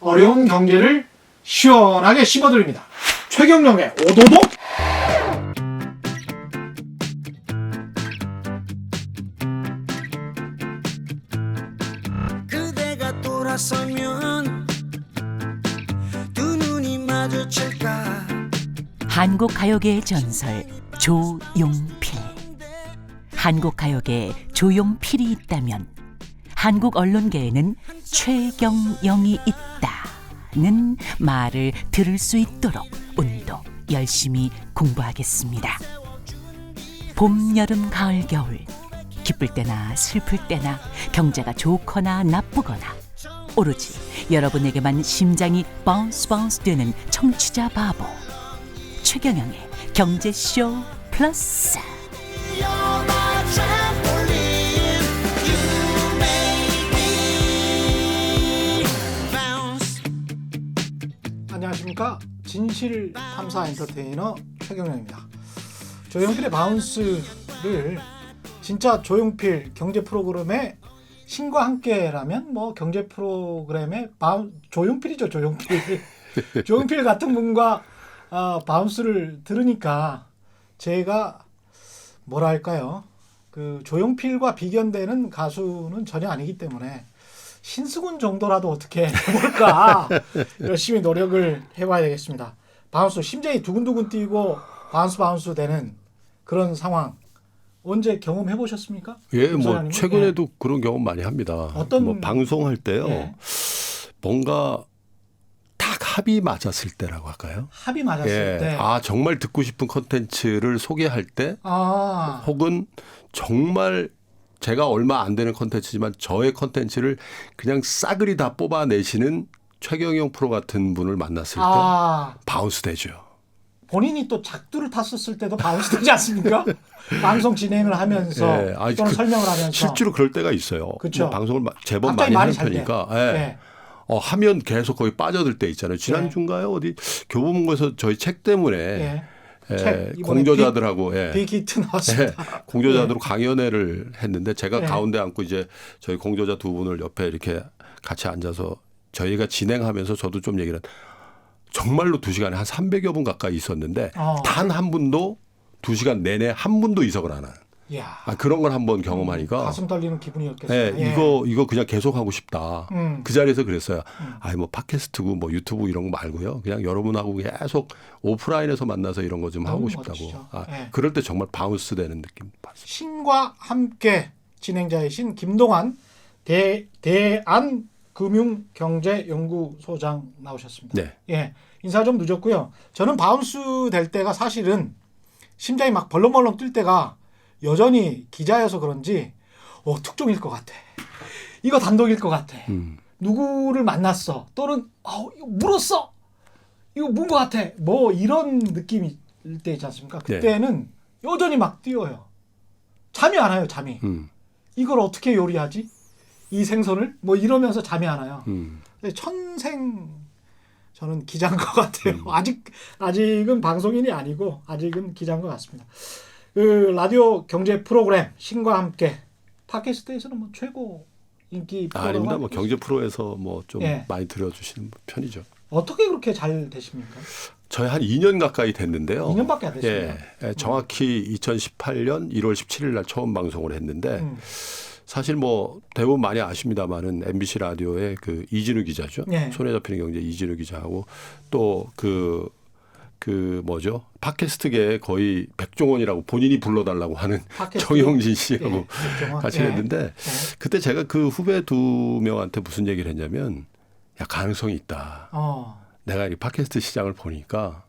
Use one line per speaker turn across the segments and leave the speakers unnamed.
어려운 경제를 시원하게 씹어드립니다. 최경영의 오도독.
그대가 돌아서면 두 눈이 마주칠까.
한국 가요계의 전설 조용필. 한국 가요계에 조용필이 있다면 한국 언론계에는 최경영이 있다는 말을 들을 수 있도록 오늘도 열심히 공부하겠습니다. 봄, 여름, 가을, 겨울 기쁠 때나 슬플 때나 경제가 좋거나 나쁘거나 오로지 여러분에게만 심장이 바운스 되는 청취자 바보 최경영의 경제쇼 플러스.
안녕하십니까. 진실 탐사 엔터테이너 최경영입니다. 조용필의 바운스를 진짜 조용필 경제 프로그램의 신과 함께라면 뭐 경제 프로그램의 조용필이죠. 조용필. 조용필 같은 분과 바운스를 들으니까 제가 뭐랄까요, 그 조용필과 비견되는 가수는 전혀 아니기 때문에 신승훈 정도라도 어떻게 해볼까 열심히 노력을 해봐야 되겠습니다. 바운스 심장이 두근두근 뛰고 바운스 되는 그런 상황 언제 경험해 보셨습니까?
예, 뭐 최근에도 그런 경험 많이 합니다.
어떤
뭐 방송할 때요,
예.
뭔가 딱 합이 맞았을 때라고 할까요?
합이 맞았을
예.
때.
아, 정말 듣고 싶은 콘텐츠를 소개할 때,
아,
혹은 정말 제가 얼마 안 되는 콘텐츠지만 저의 콘텐츠를 그냥 싸그리 다 뽑아내시는 최경영 프로 같은 분을 만났을 때 바운스 되죠.
본인이 또 작두를 탔었을 때도 바운스 되지 않습니까? 방송 진행을 하면서
예. 아니,
또는 설명을 하면서
실제로 그럴 때가 있어요.
그쵸.
뭐 방송을 제법
갑자기
많이 할
말이 잘
테니까.
돼.
예.
예.
하면 계속 거의 빠져들 때 있잖아요. 지난주인가요? 어디 교보문고에서 저희 책 때문에
예.
예,
책, 이번에
공저자들하고
빅히트 나왔습니다.
공저자들로 강연회를 했는데 제가
예.
가운데 앉고 이제 저희 공저자 두 분을 옆에 이렇게 같이 앉아서 저희가 진행하면서 저도 좀 얘기를 정말로 2시간에 한 300여 분 가까이 있었는데 단 한 분도 2시간 내내 한 분도 이석을 안 하는.
이야.
그런 걸 한번 경험하니까
가슴 떨리는 기분이었겠어요.
예,
예.
이거 그냥 계속 하고 싶다. 그 자리에서 그랬어요. 아니 뭐 팟캐스트고 뭐 유튜브 이런 거 말고요. 그냥 여러분하고 계속 오프라인에서 만나서 이런 거 좀 하고 싶다고.
멋지죠. 예.
그럴 때 정말 바운스 되는 느낌 받습니다.
신과 함께 진행자이신 김동환 대한금융경제연구소장 나오셨습니다.
네.
예, 인사 좀 늦었고요. 저는 바운스 될 때가 사실은 심장이 막 벌렁벌렁 뛸 때가 여전히 기자여서 그런지 특종일 것 같아. 이거 단독일 것 같아. 누구를 만났어. 또는 이거 물었어. 이거 문 것 같아. 뭐 이런 느낌일 때 있지 않습니까? 그때는 여전히 막 뛰어요. 잠이 안 와요. 잠이. 이걸 어떻게 요리하지? 이 생선을? 뭐 이러면서 잠이 안 와요. 천생 저는 기자인 것 같아요. 아직은 방송인이 아니고 아직은 기자인 것 같습니다. 그 라디오 경제 프로그램 신과 함께 팟캐스트에서는 뭐 최고 인기 프로그램
아닙니다. 뭐 경제 프로에서 뭐 좀
예.
많이 들어주시는 편이죠.
어떻게 그렇게 잘 되십니까?
저희 한 2년 가까이 됐는데요.
2년밖에 안 됐습니다.
예, 정확히 2018년 1월 17일 날 처음 방송을 했는데 사실 뭐 대부분 많이 아십니다만은 MBC 라디오의 그 이진우 기자죠.
예.
손에 잡히는 경제 이진우 기자하고 또 그 뭐죠? 팟캐스트계의 거의 백종원이라고 본인이 불러달라고 하는
팟캐스트?
정영진 씨하고
백종원?
같이
예.
했는데 그때 제가 그 후배 2명한테 무슨 얘기를 했냐면 야, 가능성이 있다. 내가 이 팟캐스트 시장을 보니까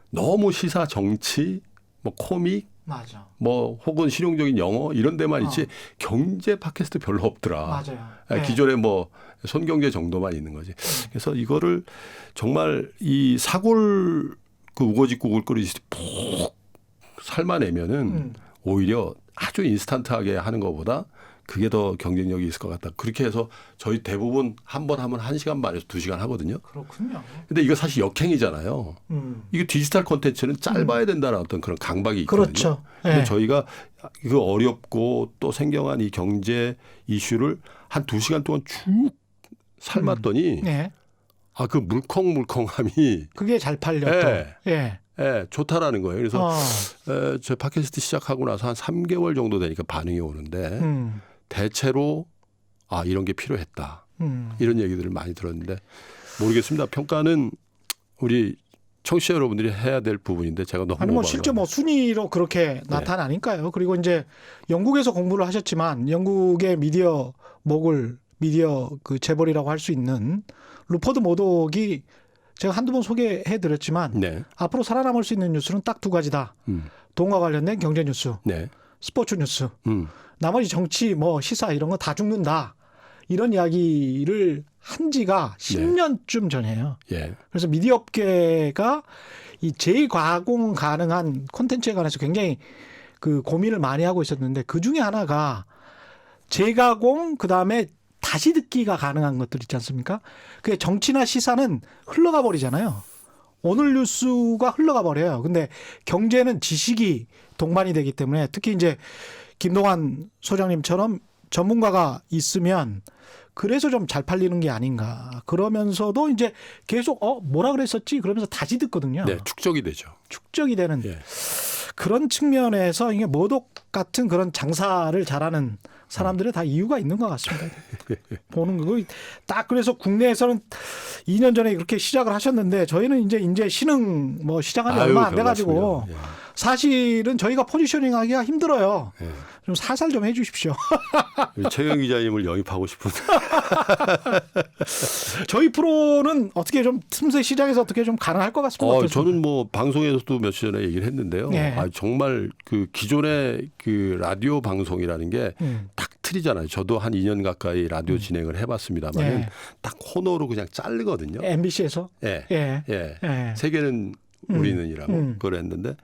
너무 시사 정치 뭐 코믹
맞아.
뭐 혹은 실용적인 영어 이런 데만 있지 경제 팟캐스트 별로 없더라.
맞아요.
기존에 뭐 손경제 정도만 있는 거지. 그래서 이거를 정말 이 사골 그 우거짓고 울거리듯이 푹 삶아내면은 오히려 아주 인스턴트하게 하는 것보다 그게 더 경쟁력이 있을 것 같다. 그렇게 해서 저희 대부분 한 번 하면 1시간 반에서 2시간 하거든요.
그렇군요.
근데 이거 사실 역행이잖아요. 이거 디지털 콘텐츠는 짧아야 된다는 어떤 그런 강박이 있거든요.
그렇죠.
근데
예.
저희가 이거 어렵고 또 생경한 이 경제 이슈를 한 2시간 동안 쭉 삶았더니
예.
그 물컹물컹함이
그게 잘 팔렸던. 예.
예, 좋다라는 거예요. 그래서
어.
저 팟캐스트 시작하고 나서 한 3개월 정도 되니까 반응이 오는데
음.
대체로 이런 게 필요했다.
음.
이런 얘기들을 많이 들었는데 모르겠습니다. 평가는 우리 청취자 여러분들이 해야 될 부분인데 제가 너무
아니 뭐 실제 뭐 순위로 그렇게 나타나니까요. 그리고 이제 영국에서 공부를 하셨지만 영국의 미디어 그 재벌이라고 할 수 있는 루퍼드 머독이 제가 한두 번 소개해 드렸지만
네.
앞으로 살아남을 수 있는 뉴스는 딱 두 가지다. 돈과 관련된 경제 뉴스,
네.
스포츠 뉴스. 나머지 정치 뭐 시사 이런 거 다 죽는다. 이런 이야기를 한 지가 10년쯤 전이에요.
예.
그래서 미디어 업계가 이 재가공 가능한 콘텐츠에 관해서 굉장히 그 고민을 많이 하고 있었는데 그 중에 하나가 재가공 그다음에 다시 듣기가 가능한 것들 있지 않습니까? 그게 정치나 시사는 흘러가 버리잖아요. 오늘 뉴스가 흘러가 버려요. 근데 경제는 지식이 동반이 되기 때문에 특히 이제 김동완 소장님처럼 전문가가 있으면 그래서 좀 잘 팔리는 게 아닌가. 그러면서도 이제 계속 뭐라 그랬었지? 그러면서 다시 듣거든요.
네, 축적이 되죠.
축적이 되는
예.
그런 측면에서 이게 머독 같은 그런 장사를 잘하는 사람들의 다 이유가 있는 것 같습니다. 보는 거 딱 그래서 국내에서는 2년 전에 그렇게 시작을 하셨는데 저희는 이제 신흥 뭐 시작한 지 얼마 안 돼가지고
예.
사실은 저희가 포지셔닝하기가 힘들어요.
예.
좀 살살 좀 해주십시오.
최경 기자님을 영입하고 싶은.
저희 프로는 어떻게 좀 틈새 시장에서 어떻게 좀 가능할 것 같습니다. 어떻습니까?
저는 뭐 방송에서도 며칠 전에 얘기를 했는데요.
예.
정말 그 기존의 그 라디오 방송이라는 게 딱 틀이잖아요. 저도 한 2년 가까이 라디오 진행을 해봤습니다만
예.
딱 코너로 그냥 자르거든요.
MBC에서
예.
예.
예.
예.
세계는 우리는이라고 그걸 했는데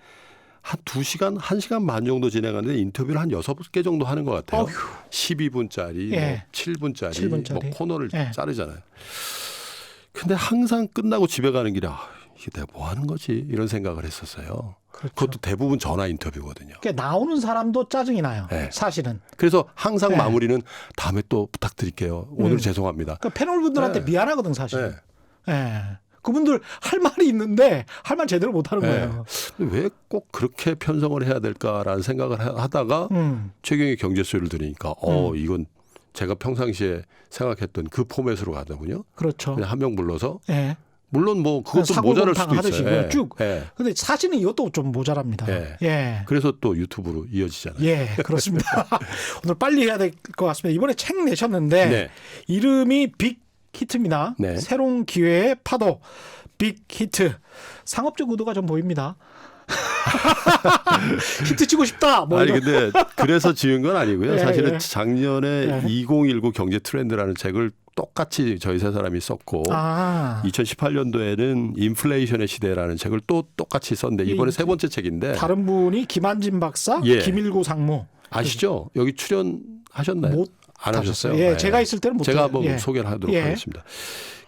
한 2시간, 1시간 반 정도 진행하는데 인터뷰를 한 6개 정도 하는 것 같아요.
어휴.
12분짜리,
예.
뭐 7분짜리,
7분짜리.
뭐 코너를
예.
자르잖아요. 근데 항상 끝나고 집에 가는 길에 이게 내가 뭐 하는 거지? 이런 생각을 했었어요.
그렇죠.
그것도 대부분 전화 인터뷰거든요.
그러니까 나오는 사람도 짜증이 나요.
네.
사실은.
그래서 항상
네.
마무리는 다음에 또 부탁드릴게요. 오늘 죄송합니다.
그러니까 패널분들한테
네.
미안하거든 사실.
네.
예. 그분들 할 말이 있는데 할 말 제대로 못 하는 거예요.
왜 꼭 그렇게 편성을 해야 될까라는 생각을 하다가 최경의 경제쇼를 들으니까 이건 제가 평상시에 생각했던 그 포맷으로 가더군요.
그렇죠.
그냥 한 명 불러서
예.
물론 뭐 그것도 모자랄 수도
하듯이
있어요. 예.
쭉.
예.
근데 사실은 이것도 좀 모자랍니다.
예.
예.
그래서 또 유튜브로 이어지잖아요.
예, 그렇습니다. 오늘 빨리 해야 될 것 같습니다. 이번에 책 내셨는데
네.
이름이 빅 히트입니다.
네.
새로운 기회의 파도. 빅 히트. 상업적 의도가 좀 보입니다. 히트 치고 싶다. 뭐
아니
이런.
근데 그래서 지은 건 아니고요.
예,
사실은
예.
작년에 2019 경제 트렌드라는 책을 똑같이 저희 세 사람이 썼고 2018년도에는 인플레이션의 시대라는 책을 또 똑같이 썼는데 이번에 세 번째 책인데
다른 분이 김한진 박사,
예.
김일구 상무.
아시죠? 여기 출연하셨나요?
못
안 하셨어요?
예,
네.
제가 있을 때는 못
제가
해요.
한번
예.
소개를 하도록
예.
하겠습니다.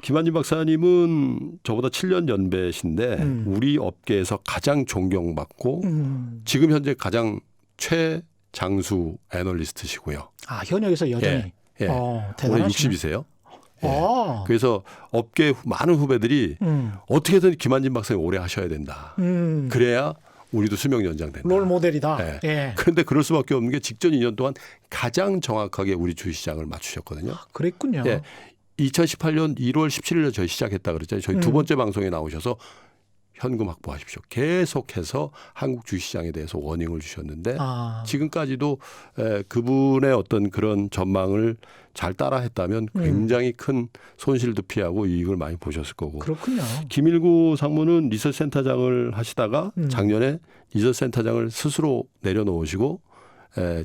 김한진 박사님은 저보다 7년 연배신데 우리 업계에서 가장 존경받고 지금 현재 가장 최장수 애널리스트시고요.
현역에서 여전히.
예. 올해
대단하시네.
60이세요.
아.
그래서 업계 많은 후배들이 어떻게든 김한진 박사님 오래 하셔야 된다. 그래야 우리도 수명 연장된다.
롤 모델이다.
네.
예.
그런데 그럴 수밖에 없는 게 직전 2년 동안 가장 정확하게 우리 주식시장을 맞추셨거든요.
그랬군요.
예. 2018년 1월 17일에 저희 시작했다 그랬잖아요. 저희 두 번째 방송에 나오셔서 현금 확보하십시오. 계속해서 한국 주식시장에 대해서 워닝을 주셨는데 지금까지도 그분의 어떤 그런 전망을 잘 따라했다면 굉장히 큰 손실도 피하고 이익을 많이 보셨을 거고.
그렇군요.
김일구 상무는 리서치센터장을 하시다가 작년에 리서치센터장을 스스로 내려놓으시고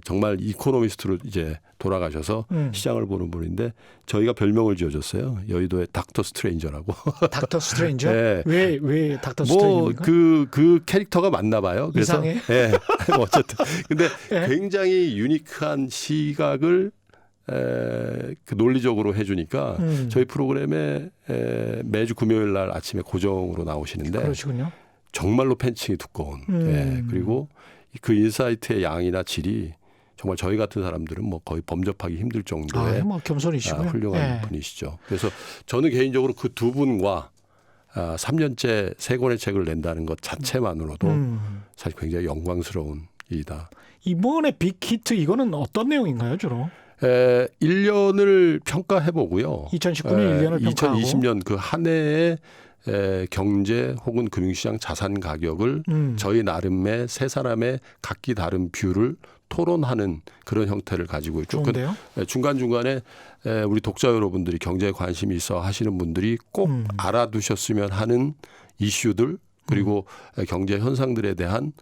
정말 이코노미스트로 이제 돌아가셔서 시장을 보는 분인데 저희가 별명을 지어줬어요. 여의도의 닥터 스트레인저라고.
닥터 스트레인저?
네.
왜 닥터 스트레인저입니까?
그 캐릭터가 맞나 봐요. 그래서
이상해?
예. 어쨌든 근데
예.
굉장히 유니크한 시각을 그 논리적으로 해주니까 저희 프로그램에 매주 금요일 날 아침에 고정으로 나오시는데
그러시군요.
정말로 팬층이 두꺼운. 예. 그리고 그 인사이트의 양이나 질이 정말 저희 같은 사람들은 뭐 거의 범접하기 힘들 정도의
뭐 겸손이시고요.
훌륭한 분이시죠. 그래서 저는 개인적으로 그 두 분과 3년째 세 권의 책을 낸다는 것 자체만으로도 사실 굉장히 영광스러운 일이다.
이번에 빅히트 이거는 어떤 내용인가요, 주로?
1년을 평가해 보고요.
2019년 1년을 평가하고
2020년 그 한 해의 경제 혹은 금융시장 자산 가격을 저희 나름의 세 사람의 각기 다른 뷰를 토론하는 그런 형태를 가지고 있죠.
좋은데요?
중간중간에 우리 독자 여러분들이 경제에 관심이 있어 하시는 분들이 꼭 알아두셨으면 하는 이슈들 그리고 경제 현상들에 대한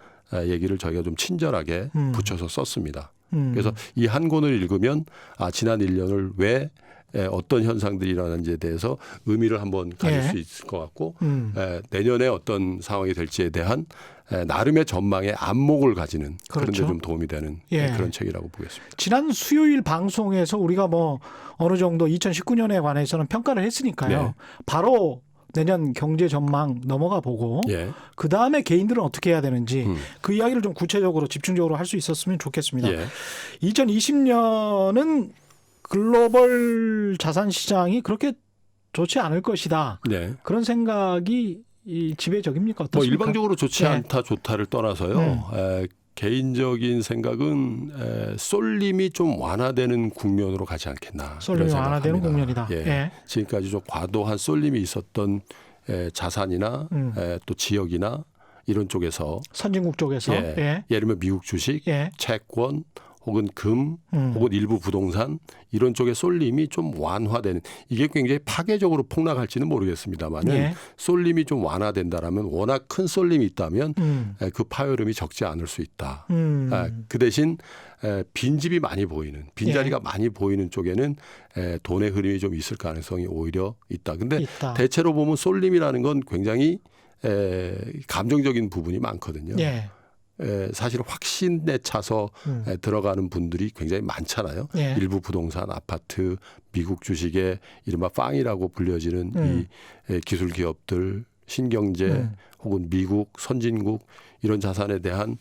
얘기를 저희가 좀 친절하게 붙여서 썼습니다. 그래서 이 한 권을 읽으면 지난 1년을 왜 어떤 현상들이 일어나는지에 대해서 의미를 한번 가질 수 있을 것 같고 내년에 어떤 상황이 될지에 대한 나름의 전망의 안목을 가지는 그런 데 좀 도움이 되는 그런 책이라고 보겠습니다.
지난 수요일 방송에서 우리가 뭐 어느 정도 2019년에 관해서는 평가를 했으니까요.
네.
바로 내년 경제 전망 넘어가 보고 그다음에 개인들은 어떻게 해야 되는지 그 이야기를 좀 구체적으로 집중적으로 할 수 있었으면 좋겠습니다. 2020년은 글로벌 자산 시장이 그렇게 좋지 않을 것이다. 그런 생각이 지배적입니까? 어떻습니까?
뭐 일방적으로 좋지 않다 좋다를 떠나서요. 개인적인 생각은 쏠림이 좀 완화되는 국면으로 가지 않겠나.
쏠림이 완화되는 국면이다.
지금까지 좀 과도한 쏠림이 있었던 자산이나 또 지역이나 이런 쪽에서
선진국 쪽에서
예를 들면 미국 주식, 채권 혹은 금 혹은 일부 부동산 이런 쪽의 쏠림이 좀 완화되는 이게 굉장히 파괴적으로 폭락할지는 모르겠습니다만은 쏠림이 좀 완화된다라면 워낙 큰 쏠림이 있다면 그 파열음이 적지 않을 수 있다. 그 대신 빈집이 많이 보이는 빈자리가 많이 보이는 쪽에는 돈의 흐름이 좀 있을 가능성이 오히려 있다. 근데 대체로 보면 쏠림이라는 건 굉장히 감정적인 부분이 많거든요. 사실 확신에 차서 들어가는 분들이 굉장히 많잖아요. 일부 부동산, 아파트, 미국 주식의 이른바 빵이라고 불려지는 이 기술 기업들, 신경제 혹은 미국, 선진국 이런 자산에 대한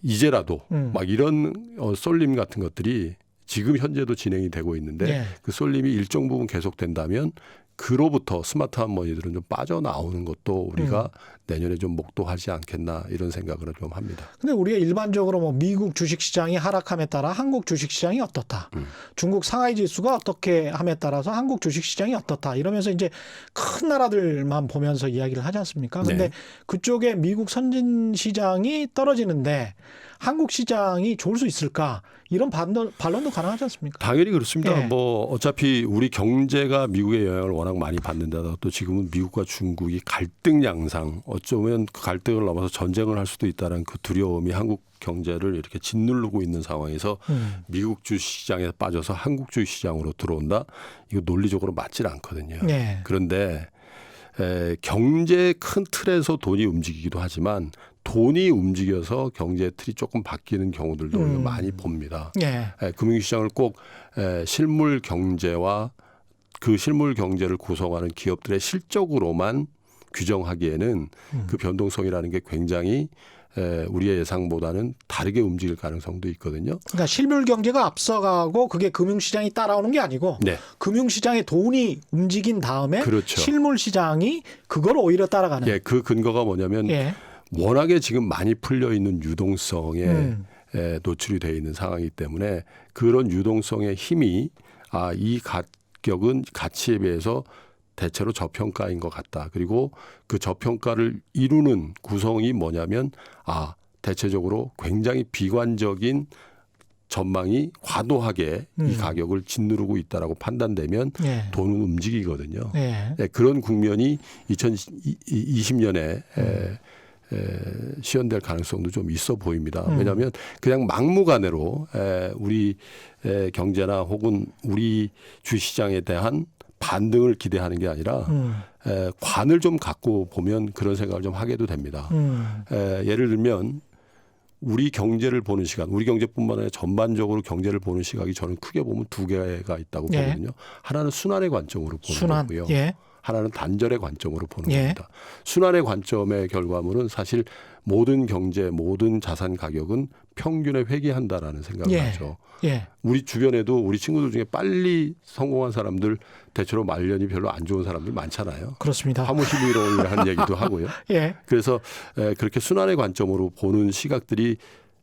이제라도 막 이런 쏠림 같은 것들이 지금 현재도 진행이 되고 있는데 그 쏠림이 일정 부분 계속된다면 그로부터 스마트한 머니들은 좀 빠져나오는 것도 우리가 내년에 좀 목도하지 않겠나 이런 생각을 좀 합니다.
근데 우리가 일반적으로 뭐 미국 주식시장이 하락함에 따라 한국 주식시장이 어떻다. 중국 상하이 지수가 어떻게 함에 따라서 한국 주식시장이 어떻다. 이러면서 이제 큰 나라들만 보면서 이야기를 하지 않습니까? 근데 그쪽에 미국 선진시장이 떨어지는데 한국 시장이 좋을 수 있을까? 이런 반론도 가능하지 않습니까?
당연히 그렇습니다. 뭐 어차피 우리 경제가 미국의 영향을 워낙 많이 받는데다 또 지금은 미국과 중국이 갈등 양상 어쩌면 그 갈등을 넘어서 전쟁을 할 수도 있다는 그 두려움이 한국 경제를 이렇게 짓누르고 있는 상황에서 미국 주식시장에 빠져서 한국 주식시장으로 들어온다. 이거 논리적으로 맞질 않거든요. 그런데 경제의 큰 틀에서 돈이 움직이기도 하지만 돈이 움직여서 경제의 틀이 조금 바뀌는 경우들도 우리가 많이 봅니다. 금융시장을 꼭 실물 경제와 그 실물 경제를 구성하는 기업들의 실적으로만 규정하기에는 그 변동성이라는 게 굉장히 우리의 예상보다는 다르게 움직일 가능성도 있거든요.
그러니까 실물 경제가 앞서가고 그게 금융시장이 따라오는 게 아니고 금융시장에 돈이 움직인 다음에 실물 시장이 그걸 오히려 따라가는.
그 근거가 뭐냐면 워낙에 지금 많이 풀려 있는 유동성에 노출이 되어 있는 상황이기 때문에 그런 유동성의 힘이 이 가격은 가치에 비해서 대체로 저평가인 것 같다. 그리고 그 저평가를 이루는 구성이 뭐냐면 대체적으로 굉장히 비관적인 전망이 과도하게 이 가격을 짓누르고 있다라고 판단되면 돈은 움직이거든요. 그런 국면이 2020년에 시연될 가능성도 좀 있어 보입니다. 왜냐하면 그냥 막무가내로 우리 경제나 혹은 우리 주시장에 대한 반등을 기대하는 게 아니라 관을 좀 갖고 보면 그런 생각을 좀 하게도 됩니다. 예를 들면 우리 경제를 보는 시간, 우리 경제뿐만 아니라 전반적으로 경제를 보는 시각이 저는 크게 보면 두 개가 있다고 보거든요. 하나는 순환의 관점으로 보는 거고요. 하나는 단절의 관점으로 보는
예.
겁니다. 순환의 관점의 결과물은 사실 모든 경제, 모든 자산 가격은 평균에 회귀한다라는 생각을
예.
하죠.
예.
우리 주변에도 우리 친구들 중에 빨리 성공한 사람들 대체로 말년이 별로 안 좋은 사람들 많잖아요.
그렇습니다.
화무시비론이라는 얘기도 하고요.
예.
그래서 그렇게 순환의 관점으로 보는 시각들이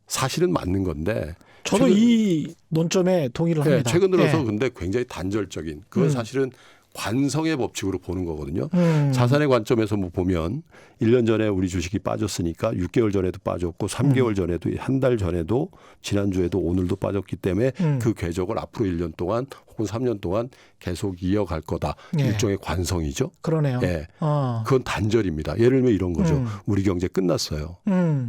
사실은 맞는 건데
저도 이 논점에 동의를
네,
합니다.
최근 들어서
예.
근데 굉장히 단절적인 그건 사실은 관성의 법칙으로 보는 거거든요.
음.
자산의 관점에서 뭐 보면 1년 전에 우리 주식이 빠졌으니까 6개월 전에도 빠졌고 3개월 전에도 한 달 전에도 지난주에도 오늘도 빠졌기 때문에 그 궤적을 앞으로 1년 동안 혹은 3년 동안 계속 이어갈 거다.
예.
일종의 관성이죠.
그러네요.
예.
어.
그건 단절입니다. 예를 들면 이런 거죠. 우리 경제 끝났어요.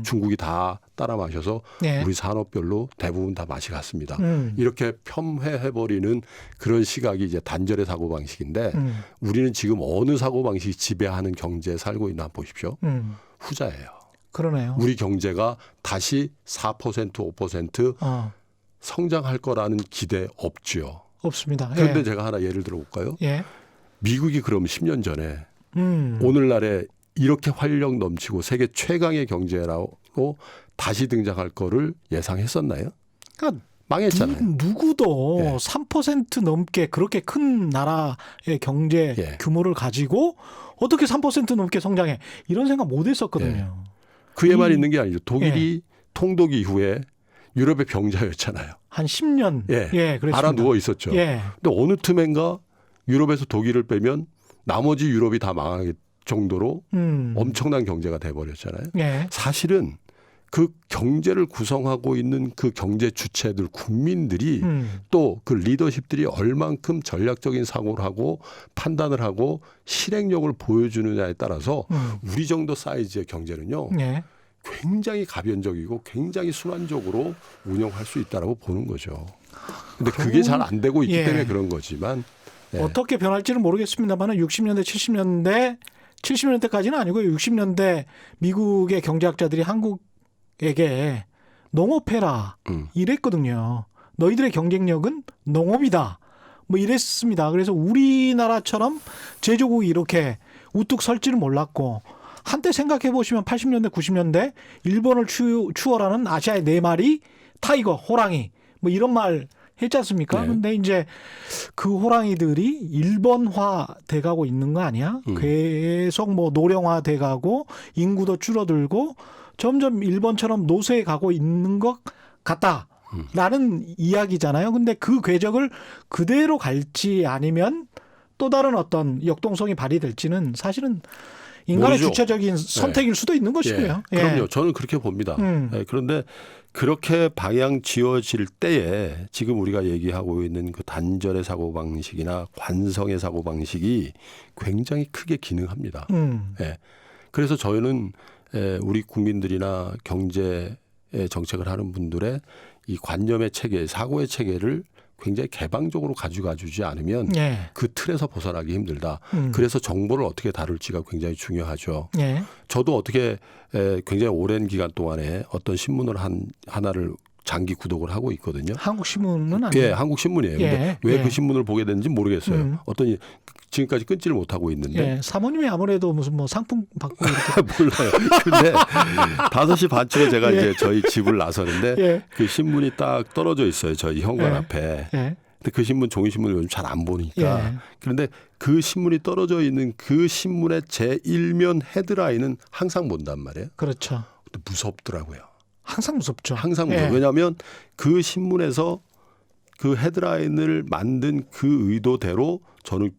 중국이 다 따라 마셔서
예.
우리 산업별로 대부분 다 맛이 갔습니다.
음.
이렇게 폄훼해버리는 그런 시각이 이제 단절의 사고방식인데 우리는 지금 어느 사고방식이 지배하는 경제에 살고 있나 보십시오. 후자예요.
그러네요.
우리 경제가 다시 4% 5% 성장할 거라는 기대 없죠.
없습니다.
그런데
예.
제가 하나 예를 들어볼까요?
예.
미국이 그럼 10년 전에 오늘날에 이렇게 활력 넘치고 세계 최강의 경제라고 다시 등장할 거를 예상했었나요?
그러니까
망했잖아요.
누구도
예.
3% 넘게 그렇게 큰 나라의 경제
예.
규모를 가지고 어떻게 3% 넘게 성장해? 이런 생각 못 했었거든요.
그에만 있는 게 아니죠. 독일이 통독 이후에 유럽의 병자였잖아요.
한 10년.
예.
그랬습니다.
알아 누워 있었죠.
예.
근데 어느 틈엔가 유럽에서 독일을 빼면 나머지 유럽이 다 망할 정도로 엄청난 경제가 돼버렸잖아요.
예.
사실은 그 경제를 구성하고 있는 그 경제 주체들 국민들이 또 그 리더십들이 얼만큼 전략적인 사고를 하고 판단을 하고 실행력을 보여주느냐에 따라서 우리 정도 사이즈의 경제는요.
예.
굉장히 가변적이고 굉장히 순환적으로 운영할 수 있다라고 보는 거죠. 근데 그게 잘 안 되고 있기
예.
때문에 그런 거지만 예.
어떻게 변할지는 모르겠습니다만 60년대, 70년대까지는 아니고요. 60년대 미국의 경제학자들이 한국에게 농업해라 이랬거든요. 너희들의 경쟁력은 농업이다. 뭐 이랬습니다. 그래서 우리나라처럼 제조국이 이렇게 우뚝 설지는 몰랐고 한때 생각해 보시면 80년대, 90년대 일본을 추월하는 아시아의 4마리 타이거, 호랑이 뭐 이런 말 했지 않습니까?
네.
근데 이제 그 호랑이들이 일본화 돼가고 있는 거 아니야? 계속 뭐 노령화 돼가고 인구도 줄어들고 점점 일본처럼 노쇠해 가고 있는 것 같다라는 이야기잖아요. 근데 그 궤적을 그대로 갈지 아니면 또 다른 어떤 역동성이 발휘될지는 사실은 인간의
모르죠.
주체적인 선택일 수도 있는 것이고요.
예. 그럼요. 저는 그렇게 봅니다. 예. 그런데 그렇게 방향 지어질 때에 지금 우리가 얘기하고 있는 그 단절의 사고방식이나 관성의 사고방식이 굉장히 크게 기능합니다. 예. 그래서 저희는 우리 국민들이나 경제 정책을 하는 분들의 이 관념의 체계, 사고의 체계를 굉장히 개방적으로 가져가 주지 않으면
예.
그 틀에서 벗어나기 힘들다. 그래서 정보를 어떻게 다룰지가 굉장히 중요하죠.
예.
저도 어떻게 굉장히 오랜 기간 동안에 어떤 신문을 하나를 장기 구독을 하고 있거든요.
한국 신문은 아니에요.
예, 한국 신문이에요. 근데
예,
왜
예.
그 신문을 보게 됐는지 모르겠어요. 어떤 지금까지 끊지를 못하고 있는데
예. 사모님이 아무래도 무슨 뭐 상품 받고 이렇게
몰라요. 근데 5시 반쯤에 제가
예.
이제 저희 집을 나서는데
예.
그 신문이 딱 떨어져 있어요. 저희 현관
예.
앞에.
예.
근데 그 신문 종이신문을 요즘 잘 안 보니까
예.
그런데 그 신문이 떨어져 있는 그 신문의 제1면 헤드라인은 항상 본단 말이에요.
그렇죠.
근데 무섭더라고요.
항상 무섭죠.
항상 무서워요.
예.
왜냐하면 그 신문에서 그 헤드라인을 만든 그 의도대로 저는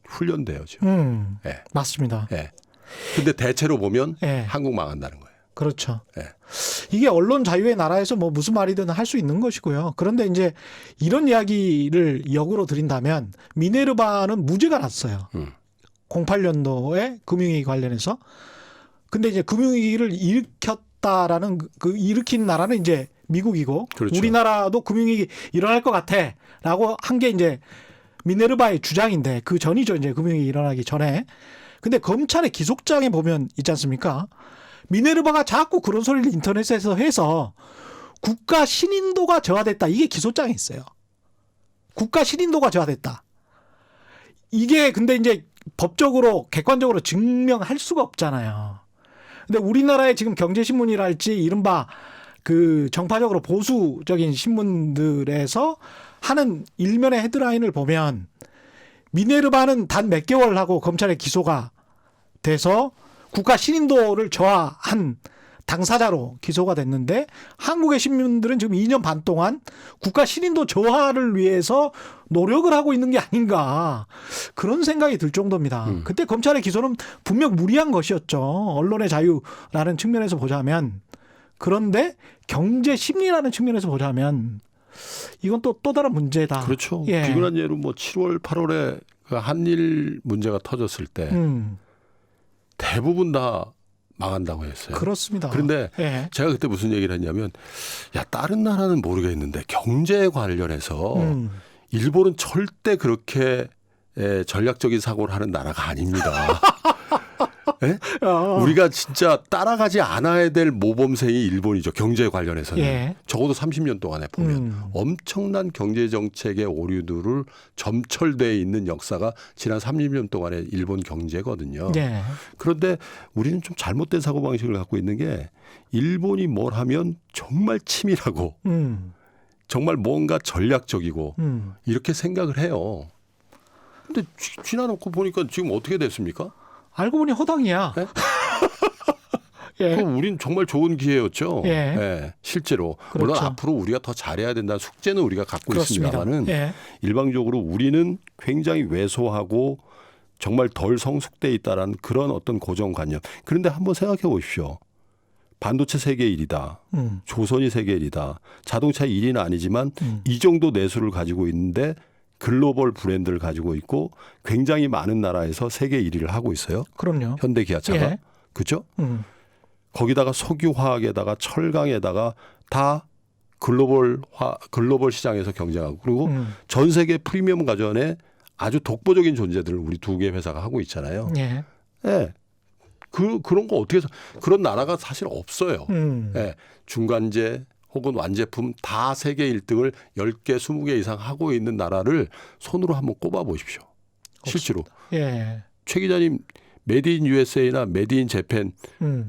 훈련돼요 지금. 예.
맞습니다.
예. 근데 대체로 보면
예.
한국 망한다는 거예요.
그렇죠.
예.
이게 언론 자유의 나라에서 뭐 무슨 말이든 할 수 있는 것이고요. 그런데 이제 이런 이야기를 역으로 드린다면 미네르바는 무죄가 났어요. 08년도에 금융위기 관련해서. 근데 이제 금융위기를 일으켰다라는 그 일으킨 나라는 이제 미국이고
그렇죠.
우리나라도 금융위기 일어날 것 같아라고 한 게 이제 미네르바의 주장인데 그 전이죠. 이제 금융위기 일어나기 전에. 근데 검찰의 기속장에 보면 있지 않습니까? 미네르바가 자꾸 그런 소리를 인터넷에서 해서 국가 신인도가 저하됐다. 이게 기소장에 있어요. 국가 신인도가 저하됐다. 이게 근데 이제 법적으로 객관적으로 증명할 수가 없잖아요. 근데 우리나라의 지금 경제신문이랄지 이른바 그 정파적으로 보수적인 신문들에서 하는 일면의 헤드라인을 보면 미네르바는 단 몇 개월 하고 검찰에 기소가 돼서 국가 신인도를 저하한 당사자로 기소가 됐는데 한국의 신문들은 지금 2년 반 동안 국가 신인도 저하를 위해서 노력을 하고 있는 게 아닌가 그런 생각이 들 정도입니다. 그때 검찰의 기소는 분명 무리한 것이었죠. 언론의 자유라는 측면에서 보자면. 그런데 경제 심리라는 측면에서 보자면 이건 또 다른 문제다.
그렇죠.
예.
비근한 예로 뭐 7월, 8월에 그 한일 문제가 터졌을 때 대부분 다 망한다고 했어요.
그렇습니다.
그런데
예.
제가 그때 무슨 얘기를 했냐면 야 다른 나라는 모르겠는데 경제 관련해서 일본은 절대 그렇게 전략적인 사고를 하는 나라가 아닙니다. 예? 우리가 진짜 따라가지 않아야 될 모범생이 일본이죠. 경제 관련해서는.
예.
적어도 30년 동안에 보면 엄청난 경제 정책의 오류들을 점철되어 있는 역사가 지난 30년 동안의 일본 경제거든요.
예.
그런데 우리는 좀 잘못된 사고방식을 갖고 있는 게 일본이 뭘 하면 정말 치밀하고 정말 뭔가 전략적이고 이렇게 생각을 해요. 근데 지나놓고 보니까 지금 어떻게 됐습니까?
알고 보니 허당이야.
네?
예.
그럼 우린 정말 좋은 기회였죠.
예.
예, 실제로. 물론
그렇죠.
앞으로 우리가 더 잘해야 된다는 숙제는 우리가 갖고
그렇습니다.
있습니다만은
예.
일방적으로 우리는 굉장히 왜소하고 정말 덜 성숙돼 있다라는 그런 어떤 고정관념. 그런데 한번 생각해 보십시오. 반도체 세계 1위다. 조선이 세계 1위다. 자동차 1위는 아니지만 이 정도 내수를 가지고 있는데 글로벌 브랜드를 가지고 있고 굉장히 많은 나라에서 세계 1위를 하고 있어요.
그럼요.
현대 기아차가.
예.
그렇죠? 거기다가 석유화학에다가 철강에다가 다 글로벌 시장에서 경쟁하고 그리고 전 세계 프리미엄 가전에 아주 독보적인 존재들을 우리 두 개 회사가 하고 있잖아요.
예.
예. 그런 거 어떻게 해서 그런 나라가 사실 없어요. 예. 중간재 혹은 완제품 다 세계 1등을 10개, 20개 이상 하고 있는 나라를 손으로 한번 꼽아 보십시오. 실제로.
예.
최 기자님 메디 인 USA나 메디 인 재팬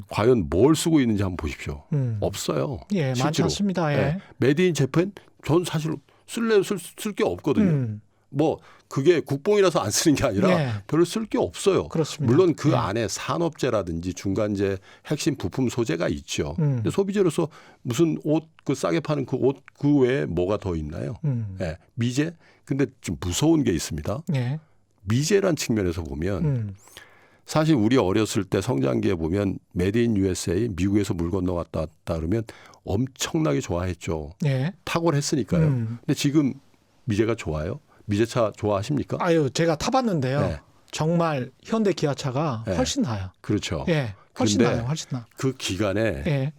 과연 뭘 쓰고 있는지 한번 보십시오. 없어요.
예, 많지
실제로.
않습니다. 예.
네. 메디 인 재팬 전 사실 쓸 게 없거든요. 뭐 그게 국뽕이라서 안 쓰는 게 아니라
예.
별로 쓸 게 없어요.
그렇습니다.
물론 그
예.
안에 산업재라든지 중간재 핵심 부품 소재가 있죠. 근데 소비재로서 무슨 옷 그 싸게 파는 그 옷 그 외에 뭐가 더 있나요? 예. 미제? 근데 좀 무서운 게 있습니다.
예.
미제란 측면에서 보면 사실 우리 어렸을 때 성장기에 보면 메디 인 USA 미국에서 물 건너왔다 그러면 엄청나게 좋아했죠.
예.
탁월했으니까요. 근데 지금 미제가 좋아요? 미제차 좋아하십니까?
아유, 제가 타봤는데요.
네.
정말 현대 기아차가
네.
훨씬 나아요.
그렇죠.
예. 훨씬
근데
나아요. 훨씬 나.
그 기간에
예.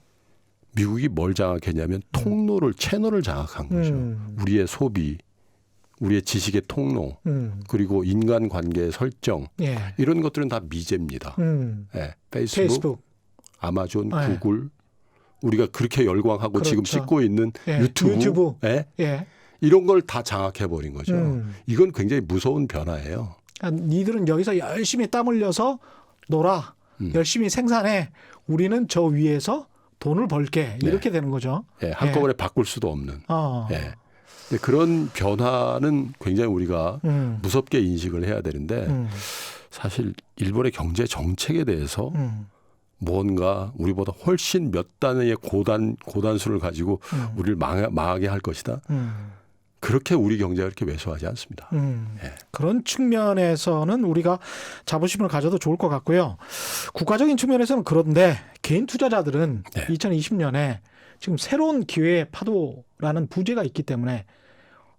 미국이 뭘 장악했냐면 통로를 채널을 장악한 거죠. 우리의 소비, 우리의 지식의 통로, 그리고 인간관계의 설정
예.
이런 것들은 다 미제입니다. 예. 페이스북, 아마존,
네.
구글 우리가 그렇게 열광하고
그렇죠.
지금 찍고 있는
예.
유튜브. 예?
예.
이런 걸 다 장악해버린 거죠. 이건 굉장히 무서운 변화예요.
아, 니들은 여기서 열심히 땀 흘려서 놀아. 열심히 생산해. 우리는 저 위에서 돈을 벌게. 이렇게 되는 거죠.
예, 한꺼번에 바꿀 수도 없는.
어.
예. 근데 그런 변화는 굉장히 우리가 무섭게 인식을 해야 되는데 사실 일본의 경제 정책에 대해서 뭔가 우리보다 훨씬 몇 단의 고단수를 가지고 우리를 망하게 할 것이다. 그렇게 우리 경제가 그렇게 왜소하지 않습니다. 예.
그런 측면에서는 우리가 자부심을 가져도 좋을 것 같고요. 국가적인 측면에서는 그런데 개인 투자자들은
네.
2020년에 지금 새로운 기회의 파도라는 부재가 있기 때문에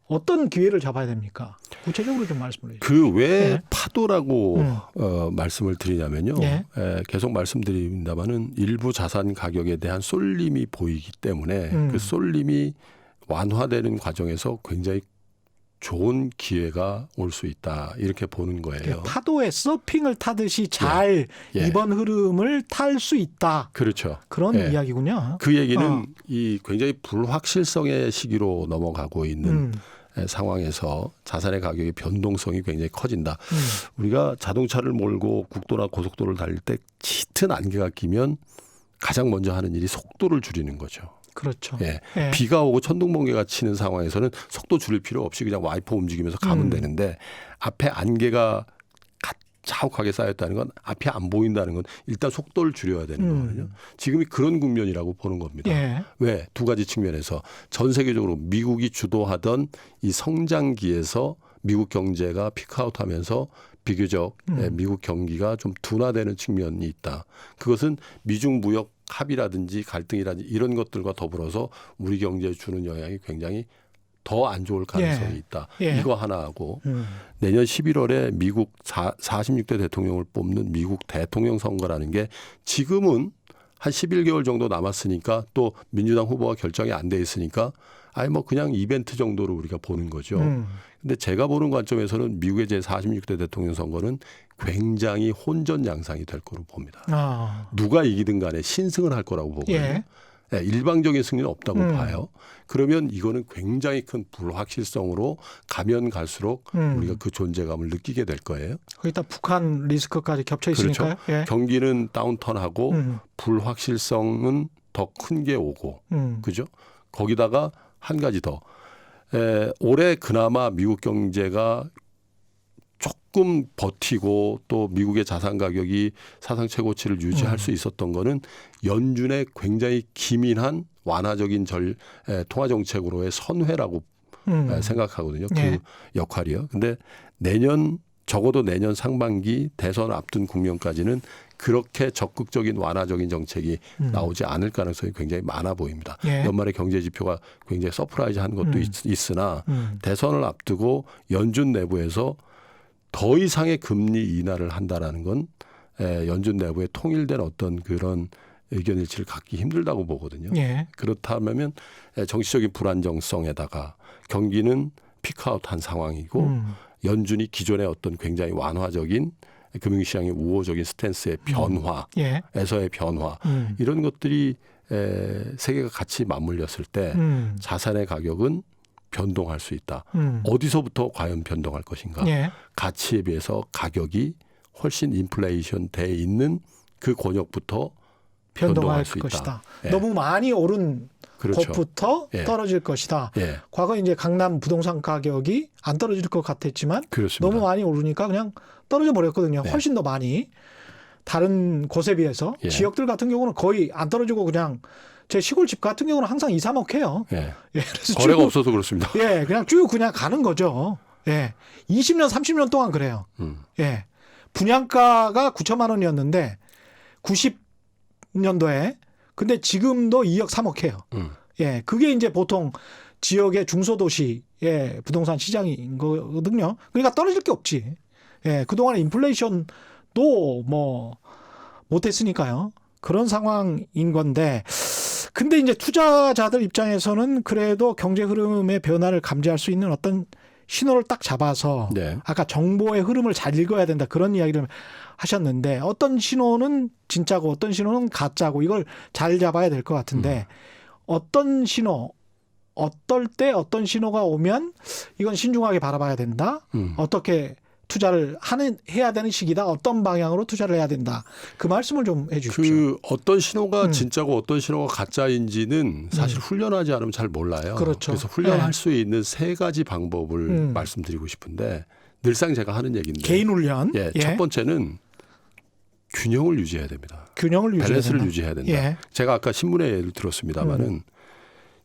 어떤 기회를 잡아야 됩니까? 구체적으로 좀 말씀을 해주세요.
그 왜
네.
파도라고 말씀을 드리냐면요.
네.
계속 말씀드립니다마는 일부 자산 가격에 대한 쏠림이 보이기 때문에 그 쏠림이 완화되는 과정에서 굉장히 좋은 기회가 올 수 있다. 이렇게 보는 거예요.
파도에 서핑을 타듯이 잘
예.
이번 흐름을 탈 수 있다.
그렇죠.
그런
예.
이야기군요.
그 얘기는 이 굉장히 불확실성의 시기로 넘어가고 있는 상황에서 자산의 가격의 변동성이 굉장히 커진다. 우리가 자동차를 몰고 국도나 고속도로를 달릴 때 짙은 안개가 끼면 가장 먼저 하는 일이 속도를 줄이는 거죠.
그렇죠.
예.
예.
비가 오고 천둥번개가 치는 상황에서는 속도 줄일 필요 없이 그냥 와이퍼 움직이면서 가면 되는데 앞에 안개가 자욱하게 쌓였다는 건 앞이 안 보인다는 건 일단 속도를 줄여야 되는 거거든요. 지금이 그런 국면이라고 보는 겁니다.
예.
왜? 두 가지 측면에서 전 세계적으로 미국이 주도하던 이 성장기에서 미국 경제가 피크아웃하면서 비교적 미국 경기가 좀 둔화되는 측면이 있다. 그것은 미중 무역 합의라든지 갈등이라든지 이런 것들과 더불어서 우리 경제에 주는 영향이 굉장히 더 안 좋을 가능성이 있다. 이거 하나하고 내년 11월에 미국 46대 대통령을 뽑는 미국 대통령 선거라는 게 지금은 한 11개월 정도 남았으니까 또 민주당 후보가 결정이 안 돼 있으니까 아예 뭐 그냥 이벤트 정도로 우리가 보는 거죠. 근데 제가 보는 관점에서는 미국의 제46대 대통령 선거는 굉장히 혼전 양상이 될 거로 봅니다. 누가 이기든 간에 신승을 할 거라고 보거든요.
예.
네, 일방적인 승리는 없다고 봐요. 그러면 이거는 굉장히 큰 불확실성으로 가면 갈수록 우리가 그 존재감을 느끼게 될 거예요.
거기다 북한 리스크까지 겹쳐 있으니까요.
그렇죠.
예.
경기는 다운턴하고 불확실성은 더 큰 게 오고, 그죠? 거기다가 한 가지 더. 올해 그나마 미국 경제가 조금 버티고 또 미국의 자산 가격이 사상 최고치를 유지할 수 있었던 거는 연준의 굉장히 기민한 완화적인 통화 정책으로의 선회라고 생각하거든요.
네.
그 역할이요. 근데 적어도 내년 상반기 대선 앞둔 국면까지는 그렇게 적극적인 완화적인 정책이 나오지 않을 가능성이 굉장히 많아 보입니다.
예.
연말에 경제 지표가 굉장히 서프라이즈한 것도 있으나 대선을 앞두고 연준 내부에서 더 이상의 금리 인하를 한다라는 건 연준 내부의 통일된 어떤 그런 의견 일치를 갖기 힘들다고 보거든요.
예.
그렇다면 정치적인 불안정성에다가 경기는 피크아웃한 상황이고 연준이 기존의 어떤 굉장히 완화적인 금융시장의 우호적인 스탠스의 변화에서의 변화 이런 것들이 세계가 같이 맞물렸을 때 자산의 가격은 변동할 수 있다. 어디서부터 과연 변동할 것인가?
예.
가치에 비해서 가격이 훨씬 인플레이션 돼 있는 그 권역부터
변동할
수
것이다.
있다. 예.
너무 많이 오른
그렇죠.
곳부터
예.
떨어질 것이다.
예.
과거 이제 강남 부동산 가격이 안 떨어질 것 같았지만
그렇습니다.
너무 많이 오르니까 그냥 떨어져 버렸거든요.
예.
훨씬 더 많이 다른 곳에 비해서
예.
지역들 같은 경우는 거의 안 떨어지고 그냥 제 시골 집 같은 경우는 항상 2, 3억 해요.
예.
예, 그래서
거래가
쭉,
없어서 그렇습니다.
예, 그냥 쭉 그냥 가는 거죠. 예, 20년, 30년 동안 그래요. 예, 분양가가 9천만 원이었는데 90년도에 근데 지금도 2억, 3억 해요. 예, 그게 이제 보통 지역의 중소도시의 부동산 시장인 거거든요. 그러니까 떨어질 게 없지. 예, 그동안에 인플레이션도 뭐 못했으니까요. 그런 상황인 건데, 근데 이제 투자자들 입장에서는 그래도 경제 흐름의 변화를 감지할 수 있는 어떤 신호를 딱 잡아서
네.
아까 정보의 흐름을 잘 읽어야 된다 그런 이야기를 하셨는데 어떤 신호는 진짜고 어떤 신호는 가짜고 이걸 잘 잡아야 될 것 같은데 어떤 신호, 어떨 때 어떤 신호가 오면 이건 신중하게 바라봐야 된다. 어떻게 투자를 해야 되는 시기다. 어떤 방향으로 투자를 해야 된다. 그 말씀을 좀 해 주십시오.
그 어떤 신호가 진짜고 어떤 신호가 가짜인지는 사실 훈련하지 않으면 잘 몰라요.
그렇죠.
그래서 훈련할
네.
수 있는 세 가지 방법을 말씀드리고 싶은데 늘상 제가 하는 얘기인데
개인 훈련.
예, 첫 번째는 균형을 유지해야 됩니다.
균형을 유지해야
밸런스를
된다.
유지해야 된다.
예.
제가 아까 신문의 예를 들었습니다마는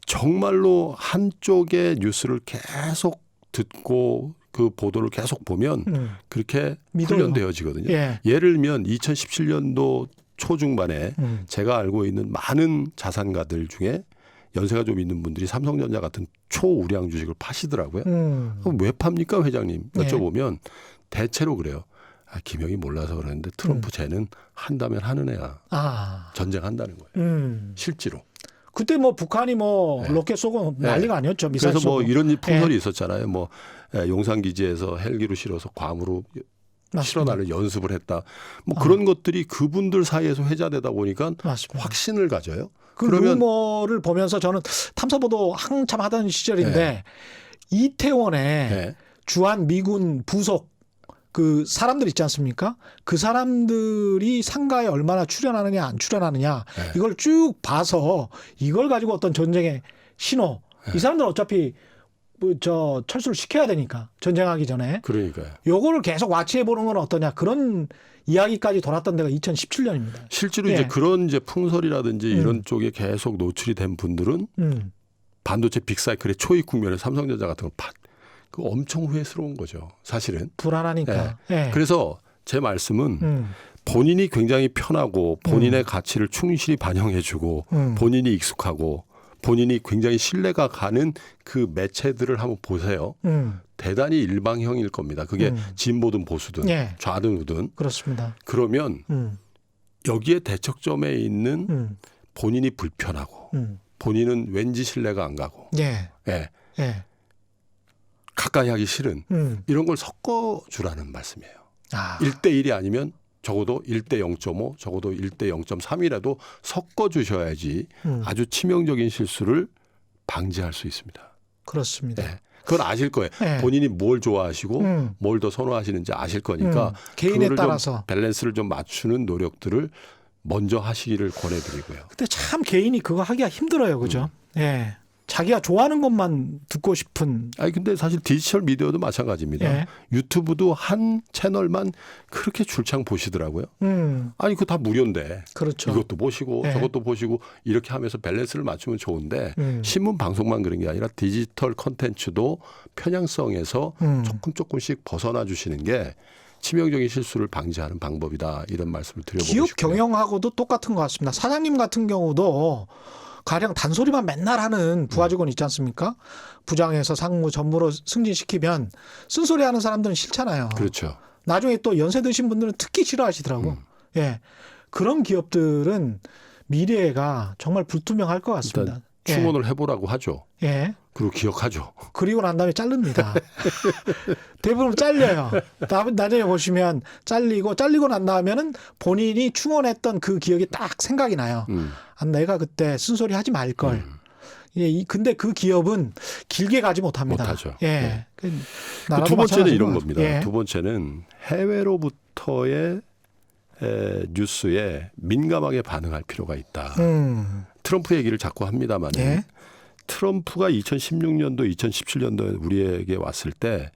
정말로 한쪽의 뉴스를 계속 듣고 그 보도를 계속 보면 그렇게
믿어요.
훈련되어지거든요.
예.
예를 들면 2017년도 초중반에 제가 알고 있는 많은 자산가들 중에 연세가 좀 있는 분들이 삼성전자 같은 초우량 주식을 파시더라고요. 그럼 왜 팝니까 회장님? 여쭤보면 대체로 그래요. 아, 김영이 몰라서 그러는데 트럼프 쟤는 한다면 하는 애야.
아.
전쟁한다는 거예요. 실제로.
그때 뭐 북한이 뭐 로켓 쏘고 난리가 아니었죠. 미사일
그래서 뭐
쏘고.
이런 풍설이 있었잖아요. 뭐 용산 기지에서 헬기로 실어서 괌으로 실어나를 연습을 했다. 뭐 그런 것들이 그분들 사이에서 회자되다 보니까
맞습니다.
확신을 가져요.
그 루머를 보면서 저는 탐사보도 한참 하던 시절인데 이태원에
네.
주한 미군 부속 그 사람들 있지 않습니까? 그 사람들이 상가에 얼마나 출연하느냐 안 출연하느냐
네.
이걸 쭉 봐서 이걸 가지고 어떤 전쟁의 신호 이 사람들은 어차피 뭐 저 철수를 시켜야 되니까 전쟁하기 전에
그러니까요.
요거를 계속 와치해 보는 건 어떠냐 그런 이야기까지 돌았던 데가 2017년입니다.
실제로
예.
이제 그런 이제 풍설이라든지 이런 쪽에 계속 노출이 된 분들은 반도체 빅사이클의 초입 국면에 삼성전자 같은 걸 그 엄청 후회스러운 거죠. 사실은.
불안하니까. 예.
그래서 제 말씀은 본인이 굉장히 편하고 본인의 가치를 충실히 반영해주고 본인이 익숙하고 본인이 굉장히 신뢰가 가는 그 매체들을 한번 보세요. 대단히 일방형일 겁니다. 그게 진보든 보수든
예.
좌든 우든.
그렇습니다.
그러면 여기에 대척점에 있는 본인이 불편하고 본인은 왠지 신뢰가 안 가고
예.
예.
예.
가까이 하기 싫은 이런 걸 섞어주라는 말씀이에요.
아.
1대1이 아니면 적어도 1대 0.5 적어도 1대 0.3이라도 섞어주셔야지 아주 치명적인 실수를 방지할 수 있습니다.
그렇습니다.
네. 그건 아실 거예요.
네.
본인이 뭘 좋아하시고 뭘 더 선호하시는지 아실 거니까
개인에
그거를
따라서.
좀 밸런스를 좀 맞추는 노력들을 먼저 하시기를 권해드리고요.
근데 참 개인이 그거 하기가 힘들어요. 그죠? 예. 자기가 좋아하는 것만 듣고 싶은.
아니 근데 사실 디지털 미디어도 마찬가지입니다.
예.
유튜브도 한 채널만 그렇게 줄창 보시더라고요. 아니 그거 다 무료인데
그렇죠.
이것도 보시고
예.
저것도 보시고 이렇게 하면서 밸런스를 맞추면 좋은데 신문 방송만 그런 게 아니라 디지털 컨텐츠도 편향성에서 조금씩 벗어나 주시는 게 치명적인 실수를 방지하는 방법이다. 이런 말씀을 드려보고
기업
싶고요.
경영하고도 똑같은 것 같습니다. 사장님 같은 경우도 가령 단소리만 맨날 하는 부하 직원 있지 않습니까? 부장에서 상무, 전무로 승진시키면 쓴소리 하는 사람들은 싫잖아요.
그렇죠.
나중에 또 연세 드신 분들은 특히 싫어하시더라고. 예. 그런 기업들은 미래가 정말 불투명할 것 같습니다.
일단 충원을 해보라고 하죠.
예.
그리고 기억하죠.
그리고 난 다음에 자릅니다. 대부분 잘려요. 나중에 보시면 잘리고 난 다음에는 본인이 충원했던 그 기억이 딱 생각이 나요. 아, 내가 그때 쓴소리 하지 말걸. 예, 근데 그 기업은 길게 가지 못합니다.
못하죠.
예.
네.
그
두 번째는 이런
마찬가지고.
겁니다.
예.
두 번째는 해외로부터의 뉴스에 민감하게 반응할 필요가 있다. 트럼프 얘기를 자꾸 합니다만
예.
트럼프가 2016년도, 2017년도에 우리에게 왔을 때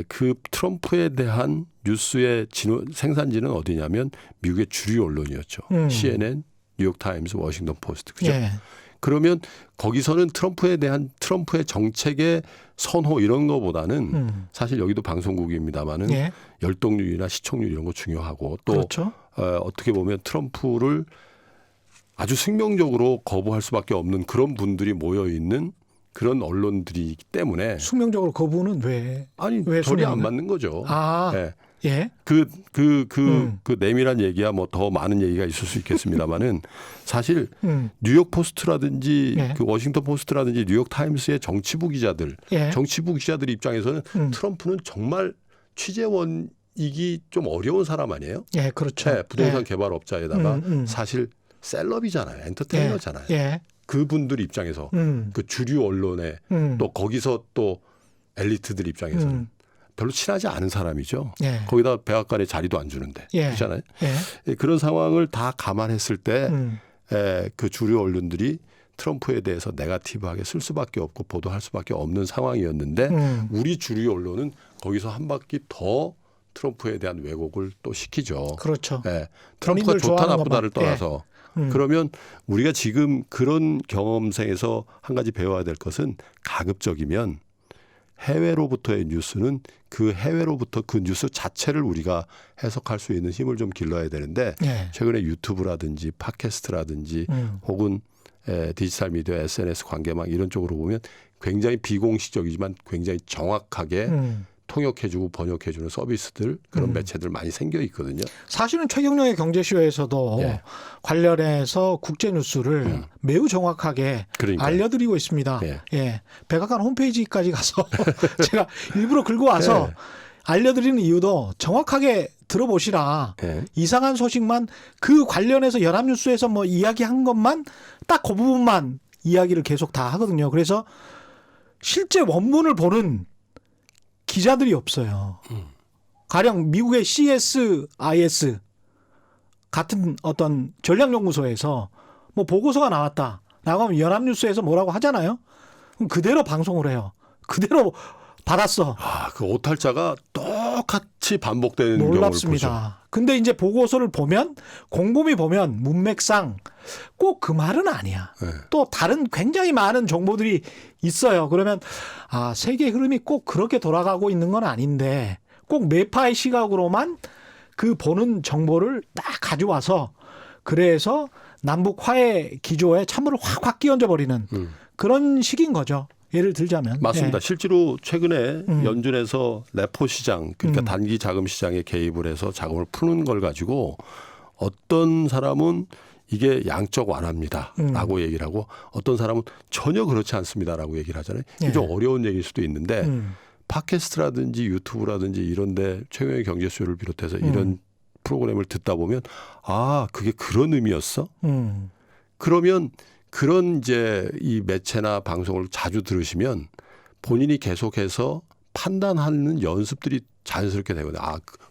그 트럼프에 대한 뉴스의 생산지는 어디냐면 미국의 주류 언론이었죠. CNN, 뉴욕타임스, 워싱턴 포스트. 그죠?
예.
그러면 거기서는 트럼프에 대한 트럼프의 정책의 선호 이런 거보다는 사실 여기도 방송국입니다만은
예.
열독률이나 시청률 이런 거 중요하고 또
그렇죠.
어떻게 보면 트럼프를 아주 숙명적으로 거부할 수밖에 없는 그런 분들이 모여 있는 그런 언론들이기 때문에
숙명적으로 거부는 왜
절이
숙명을?
안 맞는 거죠.
아.
네.
예.
그 내밀한 얘기야 뭐 더 많은 얘기가 있을 수 있겠습니다만은 사실 뉴욕 포스트라든지
예.
그 워싱턴 포스트라든지 뉴욕 타임스의 정치부 기자들,
예.
정치부 기자들 입장에서는 트럼프는 정말 취재원이기 좀 어려운 사람 아니에요?
예, 그렇죠.
네, 부동산
예.
개발업자에다가 사실 셀럽이잖아요, 엔터테이너잖아요.
예.
그분들 입장에서 그 주류 언론에 또 거기서 또 엘리트들 입장에서는 별로 친하지 않은 사람이죠.
예.
거기다 백악관에 자리도 안 주는데.
예.
그렇잖아요.
예.
그런 상황을 다 감안했을 때 그 주류 언론들이 트럼프에 대해서 네거티브하게 쓸 수밖에 없고 보도할 수밖에 없는 상황이었는데 우리 주류 언론은 거기서 한 바퀴 더 트럼프에 대한 왜곡을 또 시키죠.
그렇죠.
예. 트럼프가
본인들
좋다
좋아하는
나쁘다를
것만.
떠나서 그러면 우리가 지금 그런 경험생에서 한 가지 배워야 될 것은 가급적이면 해외로부터의 뉴스는 그 해외로부터 그 뉴스 자체를 우리가 해석할 수 있는 힘을 좀 길러야 되는데
예.
최근에 유튜브라든지 팟캐스트라든지 혹은 디지털 미디어, SNS 관계망 이런 쪽으로 보면 굉장히 비공식적이지만 굉장히 정확하게 통역해주고 번역해주는 서비스들 그런 매체들 많이 생겨 있거든요.
사실은 최경영의 경제쇼에서도
예.
관련해서 국제 뉴스를 매우 정확하게
그러니까요.
알려드리고 있습니다.
예.
예. 백악관 홈페이지까지 가서 제가 일부러 긁고 와서
예.
알려드리는 이유도 정확하게 들어보시라.
예.
이상한 소식만 그 관련해서 연합뉴스에서 뭐 이야기한 것만 딱 그 부분만 이야기를 계속 다 하거든요. 그래서 실제 원문을 보는 기자들이 없어요. 가령 미국의 CSIS 같은 어떤 전략연구소에서 뭐 보고서가 나왔다. 나가면 연합뉴스에서 뭐라고 하잖아요. 그럼 그대로 방송을 해요. 그대로 받았어.
그 오탈자가 똑같이 반복되는 경우를 보죠.
놀랍습니다. 근데 이제 보고서를 보면 곰곰이 보면 문맥상 꼭 그 말은 아니야.
네.
또 다른 굉장히 많은 정보들이 있어요. 그러면 세계 흐름이 꼭 그렇게 돌아가고 있는 건 아닌데 꼭 매파의 시각으로만 그 보는 정보를 딱 가져와서 그래서 남북 화해 기조에 찬물을 확 끼얹어 버리는 그런 식인 거죠. 예를 들자면.
맞습니다.
예.
실제로 최근에 연준에서 레포 시장 그러니까 단기 자금 시장에 개입을 해서 자금을 푸는 걸 가지고 어떤 사람은 이게 양적 완화입니다라고 얘기를 하고 어떤 사람은 전혀 그렇지 않습니다라고 얘기를 하잖아요. 이게 좀 어려운 얘기일 수도 있는데 팟캐스트라든지 유튜브라든지 이런데 최경영의 경제쇼를 비롯해서 이런 프로그램을 듣다 보면 그게 그런 의미였어? 그러면 그런 이제 이 매체나 방송을 자주 들으시면 본인이 계속해서 판단하는 연습들이 자연스럽게 되거든요.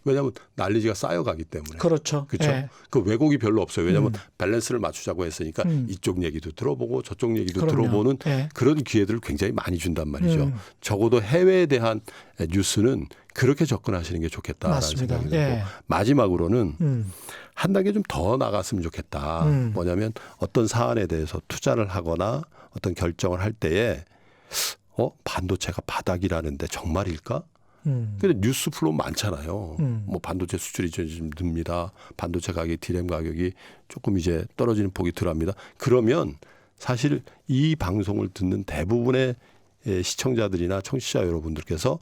왜냐하면 난리지가 쌓여가기 때문에.
그렇죠.
그렇죠.
예.
그 왜곡이 별로 없어요. 왜냐하면 밸런스를 맞추자고 했으니까 이쪽 얘기도 들어보고 저쪽 얘기도
그럼요.
들어보는
예.
그런 기회들을 굉장히 많이 준단 말이죠. 적어도 해외에 대한 뉴스는 그렇게 접근하시는 게 좋겠다라는
맞습니다.
생각이 들고
예.
마지막으로는 한 단계 좀 더 나갔으면 좋겠다. 뭐냐면 어떤 사안에 대해서 투자를 하거나 어떤 결정을 할 때에 반도체가 바닥이라는데 정말일까? 근데 뉴스 플로 많잖아요. 뭐 반도체 수출이 좀 듭니다. 반도체 가격, 디램 가격이 조금 이제 떨어지는 폭이 덜합니다. 그러면 사실 이 방송을 듣는 대부분의 시청자들이나 청취자 여러분들께서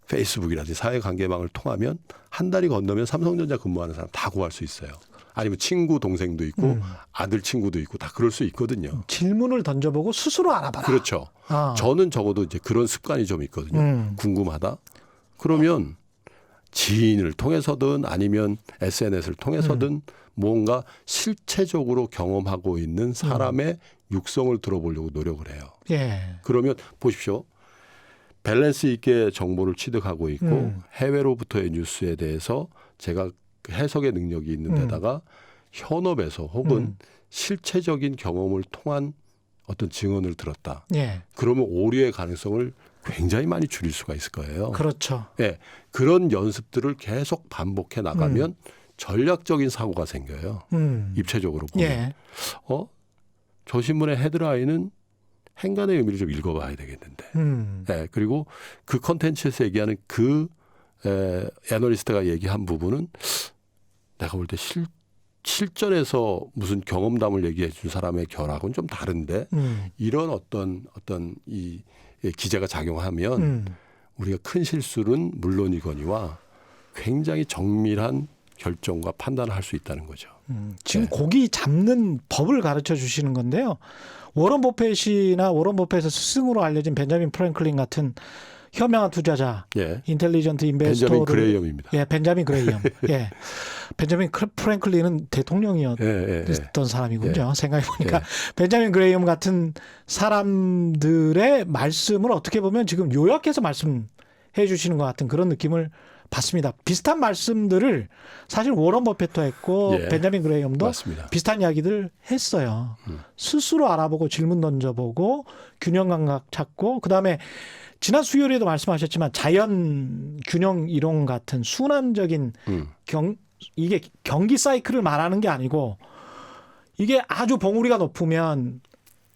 페이스북이라든지 사회관계망을 통하면 한 달이 건너면 삼성전자 근무하는 사람 다 구할 수 있어요. 아니면 친구 동생도 있고 아들 친구도 있고 다 그럴 수 있거든요.
질문을 던져보고 스스로 알아봐라.
그렇죠. 저는 적어도 이제 그런 습관이 좀 있거든요. 궁금하다. 그러면 지인을 통해서든 아니면 SNS를 통해서든 뭔가 실체적으로 경험하고 있는 사람의 육성을 들어보려고 노력을 해요.
예.
그러면 보십시오. 밸런스 있게 정보를 취득하고 있고 해외로부터의 뉴스에 대해서 제가 해석의 능력이 있는 데다가 현업에서 혹은 실체적인 경험을 통한 어떤 증언을 들었다.
예.
그러면 오류의 가능성을 굉장히 많이 줄일 수가 있을 거예요.
그렇죠.
예, 그런 연습들을 계속 반복해 나가면 전략적인 사고가 생겨요. 입체적으로 보면.
예.
저 신문의 헤드라인은 행간의 의미를 좀 읽어봐야 되겠는데. 예, 그리고 그 컨텐츠에서 얘기하는 그 애널리스트가 얘기한 부분은 내가 볼 때 실전에서 무슨 경험담을 얘기해 준 사람의 결하고는 좀 다른데 이런 어떤 이 기제가 작용하면 우리가 큰 실수는 물론이거니와 굉장히 정밀한 결정과 판단을 할 수 있다는 거죠.
지금 고기 잡는 법을 가르쳐 주시는 건데요. 워런 버핏이나 워런 버핏의 스승으로 알려진 벤자민 프랭클린 같은 현명한 투자자,
예.
인텔리전트 인베스터를
벤자민 그레이엄입니다.
예, 벤자민 그레이엄. 예. 벤자민 프랭클린은 대통령이었던 사람이군요. 생각해 보니까 벤자민 그레이엄 같은 사람들의 말씀을 어떻게 보면 지금 요약해서 말씀해 주시는 것 같은 그런 느낌을 받습니다. 비슷한 말씀들을 사실 워런 버핏도 했고 벤자민 그레이엄도
맞습니다.
비슷한 이야기들 했어요. 스스로 알아보고 질문 던져보고 균형 감각 찾고 그다음에 지난 수요일에도 말씀하셨지만 자연 균형 이론 같은 순환적인 이게 경기 사이클을 말하는 게 아니고 이게 아주 봉우리가 높으면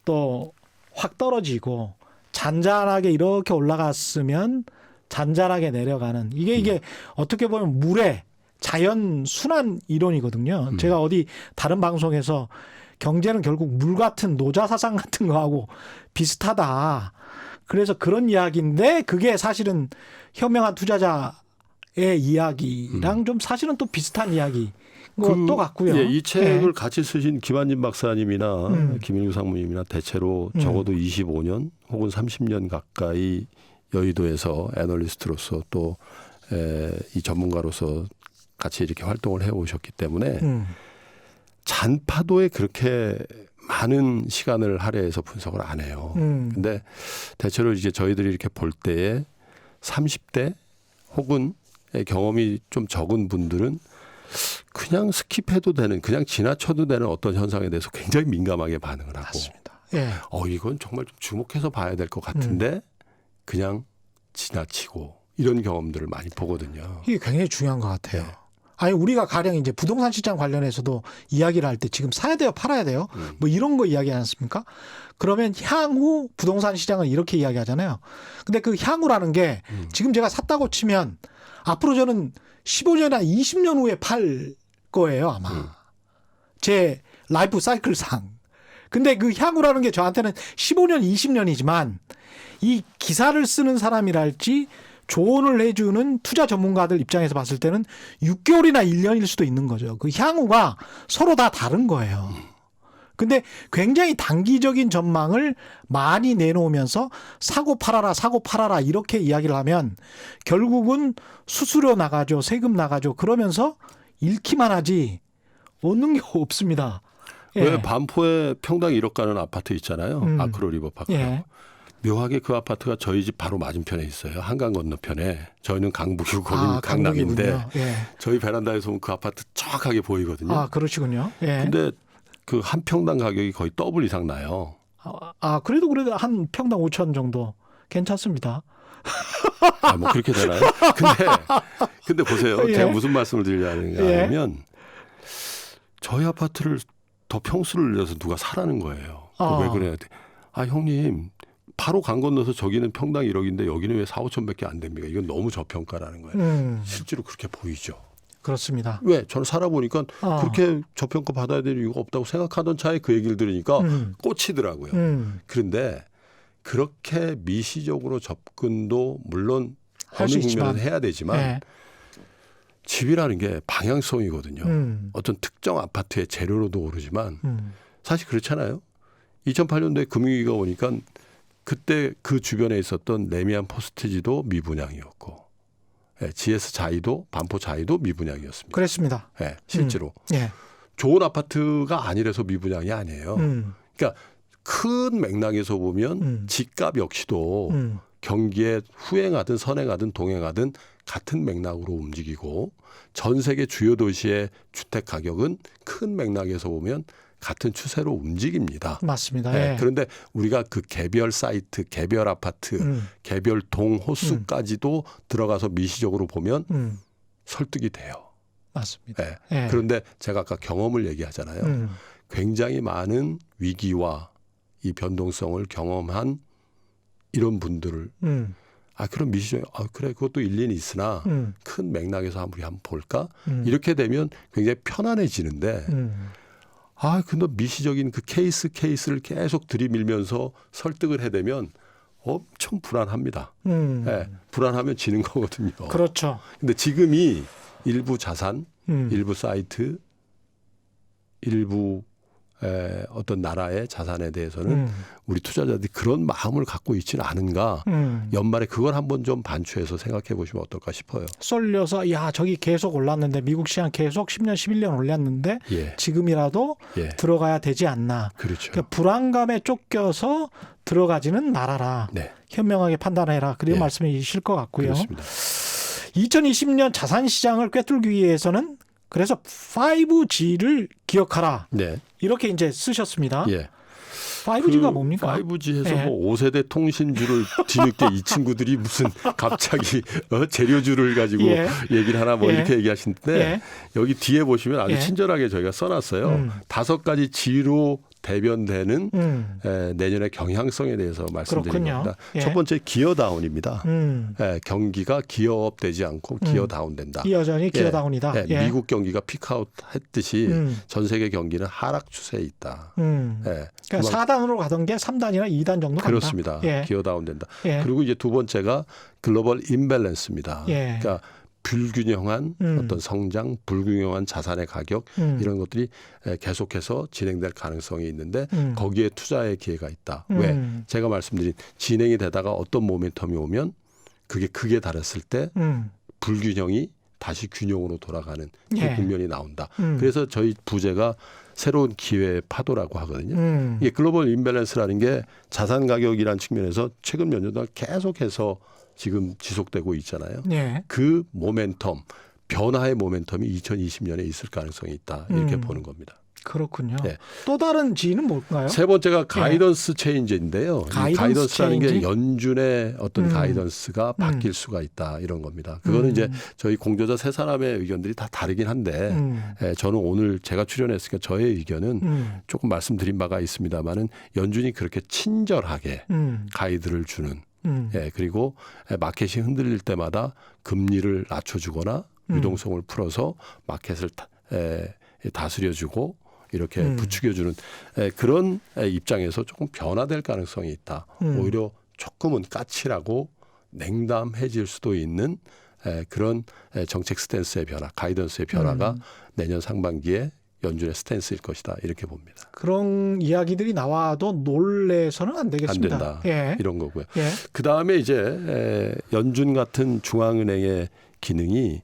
또 확 떨어지고 잔잔하게 이렇게 올라갔으면 잔잔하게 내려가는 이게 어떻게 보면 물의 자연 순환 이론이거든요. 제가 어디 다른 방송에서 경제는 결국 물 같은 노자 사상 같은 거하고 비슷하다. 그래서 그런 이야기인데 그게 사실은 현명한 투자자의 이야기랑 좀 사실은 또 비슷한 이야기인 것도 같고요.
이 책을 같이 쓰신 김한진 박사님이나 김일구 상무님이나 대체로 적어도 25년 혹은 30년 가까이 여의도에서 애널리스트로서 또 이 전문가로서 같이 이렇게 활동을 해오셨기 때문에 잔파도에 그렇게 많은 시간을 할애해서 분석을 안 해요. 근데 대체로 이제 저희들이 이렇게 볼 때에 30대 혹은 경험이 좀 적은 분들은 그냥 스킵해도 되는, 그냥 지나쳐도 되는 어떤 현상에 대해서 굉장히 민감하게 반응을 하고,
맞습니다. 예.
이건 정말 좀 주목해서 봐야 될 것 같은데 그냥 지나치고 이런 경험들을 많이 보거든요.
이게 굉장히 중요한 것 같아요.
네.
아니 우리가 가령 이제 부동산 시장 관련해서도 이야기를 할 때 지금 사야 돼요, 팔아야 돼요, 뭐 이런 거 이야기하지 않습니까? 그러면 향후 부동산 시장은 이렇게 이야기하잖아요. 근데 그 향후라는 게 지금 제가 샀다고 치면 앞으로 저는 15년이나 20년 후에 팔 거예요, 아마. 제 라이프 사이클상. 근데 그 향후라는 게 저한테는 15년, 20년이지만 이 기사를 쓰는 사람이랄지 조언을 해주는 투자 전문가들 입장에서 봤을 때는 6개월이나 1년일 수도 있는 거죠. 그 향후가 서로 다 다른 거예요. 근데 굉장히 단기적인 전망을 많이 내놓으면서 사고 팔아라 이렇게 이야기를 하면 결국은 수수료 나가죠, 세금 나가죠. 그러면서 잃기만 하지 얻는 게 없습니다. 예.
왜 반포에 평당 1억 가는 아파트 있잖아요. 아크로 리버파크.
예.
묘하게 그 아파트가 저희 집 바로 맞은편에 있어요. 한강 건너편에. 저희는 강북이고 거기는 강남인데
강북이군요. 예.
저희 베란다에서 보면 그 아파트 정확하게 보이거든요.
아, 그러시군요. 예.
근데 그 한 평당 가격이 거의 더블 이상 나요.
그래도 한 평당 5천 정도 괜찮습니다.
뭐 그렇게 되나요? 근데 보세요.
예.
제가 무슨 말씀을 드리려는가 하면 저희 아파트를 더 평수를 늘려서 누가 사라는 거예요. 왜 그래야 돼? 형님 바로 강 건너서 저기는 평당 1억인데 여기는 왜 4, 5천밖에 안 됩니까? 이건 너무 저평가라는 거예요. 실제로 그렇게 보이죠.
그렇습니다.
왜? 저는 살아보니까 그렇게 저평가 받아야 될 이유가 없다고 생각하던 차에 그 얘기를 들으니까 꽂히더라고요. 그런데 그렇게 미시적으로 접근도 물론
할
어느
수 있지만.
국면은 해야 되지만
예.
집이라는 게 방향성이거든요. 어떤 특정 아파트의 재료로도 오르지만 사실 그렇잖아요. 2008년도에 금융위기가 오니까 그때 그 주변에 있었던 레미안 포스트지도 미분양이었고 GS 자이도 반포 자이도 미분양이었습니다.
그랬습니다.
실제로.
예.
좋은 아파트가 아니라서 미분양이 아니에요. 그러니까 큰 맥락에서 보면 집값 역시도 경기에 후행하든 선행하든 동행하든 같은 맥락으로 움직이고 전 세계 주요 도시의 주택 가격은 큰 맥락에서 보면 같은 추세로 움직입니다.
맞습니다.
네,
예.
그런데 우리가 그 개별 사이트, 개별 아파트, 개별 동 호수까지도 들어가서 미시적으로 보면 설득이 돼요.
맞습니다.
네.
예.
그런데 제가 아까 경험을 얘기하잖아요. 굉장히 많은 위기와 이 변동성을 경험한 이런 분들을 그럼 미시적인 그래 그것도 일리는 있으나 큰 맥락에서 우리 한번 볼까? 이렇게 되면 굉장히 편안해지는데 근데 미시적인 그 케이스를 계속 들이밀면서 설득을 해대면 엄청 불안합니다. 네, 불안하면 지는 거거든요.
그렇죠.
근데 지금이 일부 자산, 일부 사이트, 일부 어떤 나라의 자산에 대해서는 우리 투자자들이 그런 마음을 갖고 있지는 않은가. 연말에 그걸 한번 좀 반추해서 생각해 보시면 어떨까 싶어요.
쏠려서 저기 계속 올랐는데 미국 시장 계속 10년, 11년 올랐는데 지금이라도 들어가야 되지 않나.
그렇죠.
그러니까 불안감에 쫓겨서 들어가지는 말아라.
네.
현명하게 판단해라. 그런 말씀이실 것 같고요.
그렇습니다.
2020년 자산 시장을 꿰뚫기 위해서는 그래서 5G를 기억하라.
네.
이렇게 이제 쓰셨습니다.
예.
5G가 뭡니까?
5G에서 뭐 5세대 통신주를 뒤늦게 이 친구들이 무슨 갑자기 재료주를 가지고 얘기를 하나 이렇게 얘기하시는데 여기 뒤에 보시면 아주 친절하게 저희가 써놨어요. 5가지 G로 대변되는 내년의 경향성에 대해서 말씀드립니다. 첫 번째 기어다운입니다. 경기가 기어업되지 않고 기어다운된다.
여전히 기어다운이다.
미국 경기가 피크아웃 했듯이 전 세계 경기는 하락 추세에 있다.
그러니까 4단으로 가던 게 3단이나 2단 정도 간다.
그렇습니다. 기어다운된다. 그리고 이제 두 번째가 글로벌 임밸런스입니다. 그러니까 불균형한 어떤 성장, 불균형한 자산의 가격 이런 것들이 계속해서 진행될 가능성이 있는데 거기에 투자의 기회가 있다. 왜? 제가 말씀드린 진행이 되다가 어떤 모멘텀이 오면 그게 극에 달했을 때 불균형이 다시 균형으로 돌아가는 그 국면이 나온다. 그래서 저희 부제가 새로운 기회의 파도라고 하거든요. 이게 글로벌 임밸런스라는 게 자산 가격이라는 측면에서 최근 몇 년 동안 계속해서 지금 지속되고 있잖아요.
예.
그 모멘텀, 변화의 모멘텀이 2020년에 있을 가능성이 있다. 이렇게 보는 겁니다.
그렇군요.
네.
또 다른 지인은 뭘까요?
세 번째가 가이던스 체인지인데요. 이
가이던스
가이던스라는 게
체인지?
연준의 어떤 가이던스가 바뀔 수가 있다. 이런 겁니다. 그거는 이제 저희 공저자 세 사람의 의견들이 다 다르긴 한데 저는 오늘 제가 출연했으니까 저의 의견은 조금 말씀드린 바가 있습니다만은 연준이 그렇게 친절하게 가이드를 주는 그리고 마켓이 흔들릴 때마다 금리를 낮춰주거나 유동성을 풀어서 마켓을 다스려주고 이렇게 부추겨주는 그런 입장에서 조금 변화될 가능성이 있다. 오히려 조금은 까칠하고 냉담해질 수도 있는 그런 정책 스탠스의 변화, 가이던스의 변화가 내년 상반기에 연준의 스탠스일 것이다. 이렇게 봅니다.
그런 이야기들이 나와도 놀래서는 안 되겠습니다.
안 된다.
예.
이런 거고요.
예.
그다음에 이제 연준 같은 중앙은행의 기능이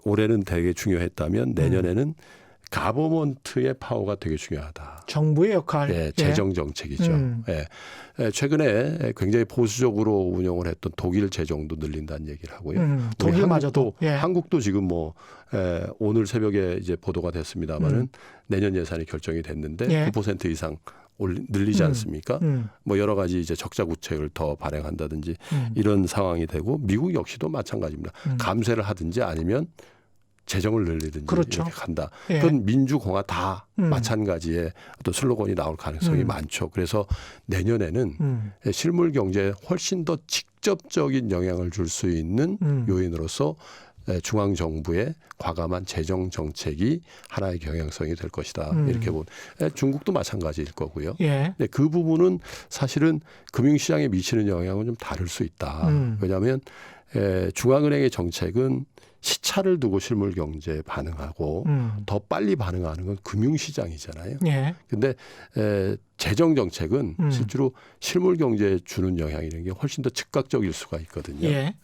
올해는 되게 중요했다면 내년에는 가버먼트의 파워가 되게 중요하다.
정부의 역할.
예, 재정 정책이죠. 예. 최근에 굉장히 보수적으로 운영을 했던 독일 재정도 늘린다는 얘기를 하고요. 우리
독일마저도.
한국도 지금 오늘 새벽에 이제 보도가 됐습니다만은 내년 예산이 결정이 됐는데 9% 이상 늘리지 않습니까? 뭐 여러 가지 이제 적자 구책을 더 발행한다든지 이런 상황이 되고 미국 역시도 마찬가지입니다. 감세를 하든지 아니면 재정을 늘리든지
그렇죠.
이렇게 간다.
예.
그건 민주공화 다 마찬가지의 어떤 슬로건이 나올 가능성이 많죠. 그래서 내년에는 실물 경제에 훨씬 더 직접적인 영향을 줄 수 있는 요인으로서 중앙정부의 과감한 재정 정책이 하나의 경향성이 될 것이다. 이렇게 본 중국도 마찬가지일 거고요.
예.
근데 그 부분은 사실은 금융시장에 미치는 영향은 좀 다를 수 있다. 왜냐하면 중앙은행의 정책은 시차를 두고 실물 경제에 반응하고 더 빨리 반응하는 건 금융시장이잖아요.
예.
근데 재정 정책은 실제로 실물 경제에 주는 영향이라는 게 훨씬 더 즉각적일 수가 있거든요.
예.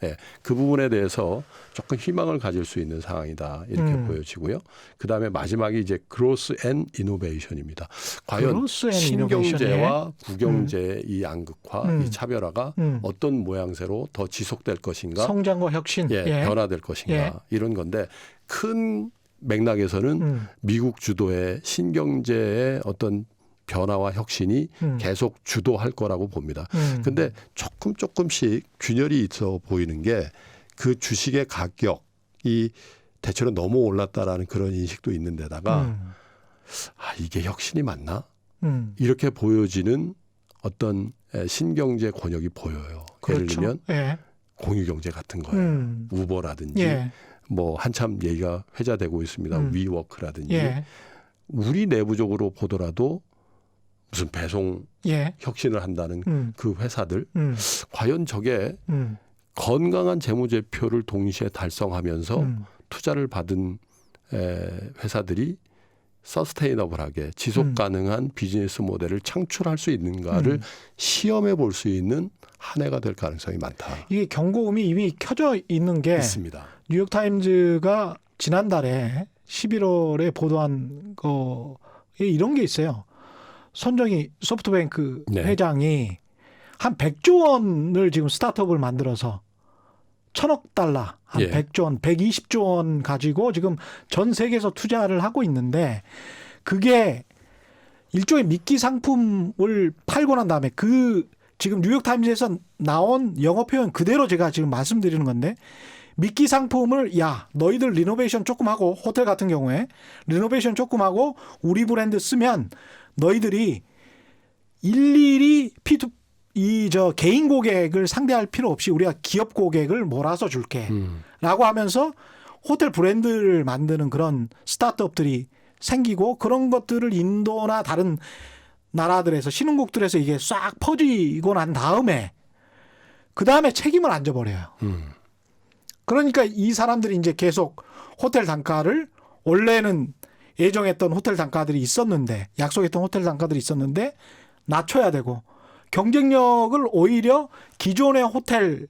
그 부분에 대해서 조금 희망을 가질 수 있는 상황이다 이렇게 보여지고요. 그다음에 마지막이 이제 그로스 앤 이노베이션입니다. 과연
그로스 앤
신경제와 구경제의 이 양극화, 이 차별화가 어떤 모양새로 더 지속될 것인가,
성장과 혁신.
변화될 것인가 이런 건데 큰 맥락에서는 미국 주도의 신경제의 어떤 변화와 혁신이 계속 주도할 거라고 봅니다. 근데 조금씩 균열이 있어 보이는 게 그 주식의 가격이 대체로 너무 올랐다라는 그런 인식도 있는 데다가 이게 혁신이 맞나? 이렇게 보여지는 어떤 신경제 권역이 보여요.
그렇죠.
예를 들면
예.
공유경제 같은 거예요. 우버라든지
예.
뭐 한참 얘기가 회자되고 있습니다. 위워크라든지
예.
우리 내부적으로 보더라도 무슨 배송
예.
혁신을 한다는 그 회사들 과연 저게
음.
건강한 재무제표를 동시에 달성하면서 투자를 받은 회사들이 서스테이너블하게 지속 가능한 비즈니스 모델을 창출할 수 있는가를 시험해 볼 수 있는 한 해가 될 가능성이 많다.
이게 경고음이 이미 켜져 있는 게
있습니다.
뉴욕타임즈가 지난달에 11월에 보도한 거에 이런 게 있어요. 손정희 소프트뱅크
네.
회장이 한 100조 원을 지금 스타트업을 만들어서 1,000억 달러, 한
예.
100조 원, 120조 원 가지고 지금 전 세계에서 투자를 하고 있는데 그게 일종의 미끼 상품을 팔고 난 다음에 그 지금 뉴욕타임즈에서 나온 영어 표현 그대로 제가 지금 말씀드리는 건데 미끼 상품을 야 너희들 리노베이션 조금 하고 호텔 같은 경우에 리노베이션 조금 하고 우리 브랜드 쓰면 너희들이 일일이 개인 고객을 상대할 필요 없이 우리가 기업 고객을 몰아서 줄게 라고 하면서 호텔 브랜드를 만드는 그런 스타트업들이 생기고 그런 것들을 인도나 다른 나라들에서 신흥국들에서 이게 싹 퍼지고 난 다음에 그 다음에 책임을 안 져버려요. 그러니까 이 사람들이 이제 계속 호텔 단가를 원래는 예정했던 호텔 단가들이 있었는데 약속했던 호텔 단가들이 있었는데 낮춰야 되고 경쟁력을 오히려 기존의 호텔의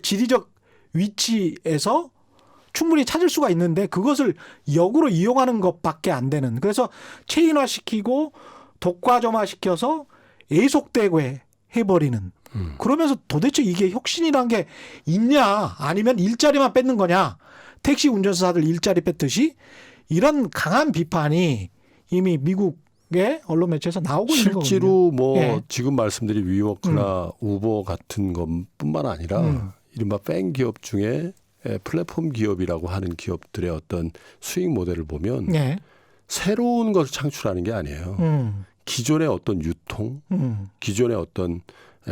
지리적 위치에서 충분히 찾을 수가 있는데 그것을 역으로 이용하는 것밖에 안 되는. 그래서 체인화시키고 독과점화시켜서 애속되고 해버리는. 그러면서 도대체 이게 혁신이란 게 있냐 아니면 일자리만 뺏는 거냐. 택시 운전사들 일자리 뺐듯이 이런 강한 비판이 이미 미국의 언론 매체에서 나오고 있는 거거든요.
실제로 뭐
예.
지금 말씀드린 위워크나 우버 같은 것뿐만 아니라 이른바 팬 기업 중에 플랫폼 기업이라고 하는 기업들의 어떤 수익 모델을 보면
예.
새로운 것을 창출하는 게 아니에요. 기존의 어떤 유통, 기존의 어떤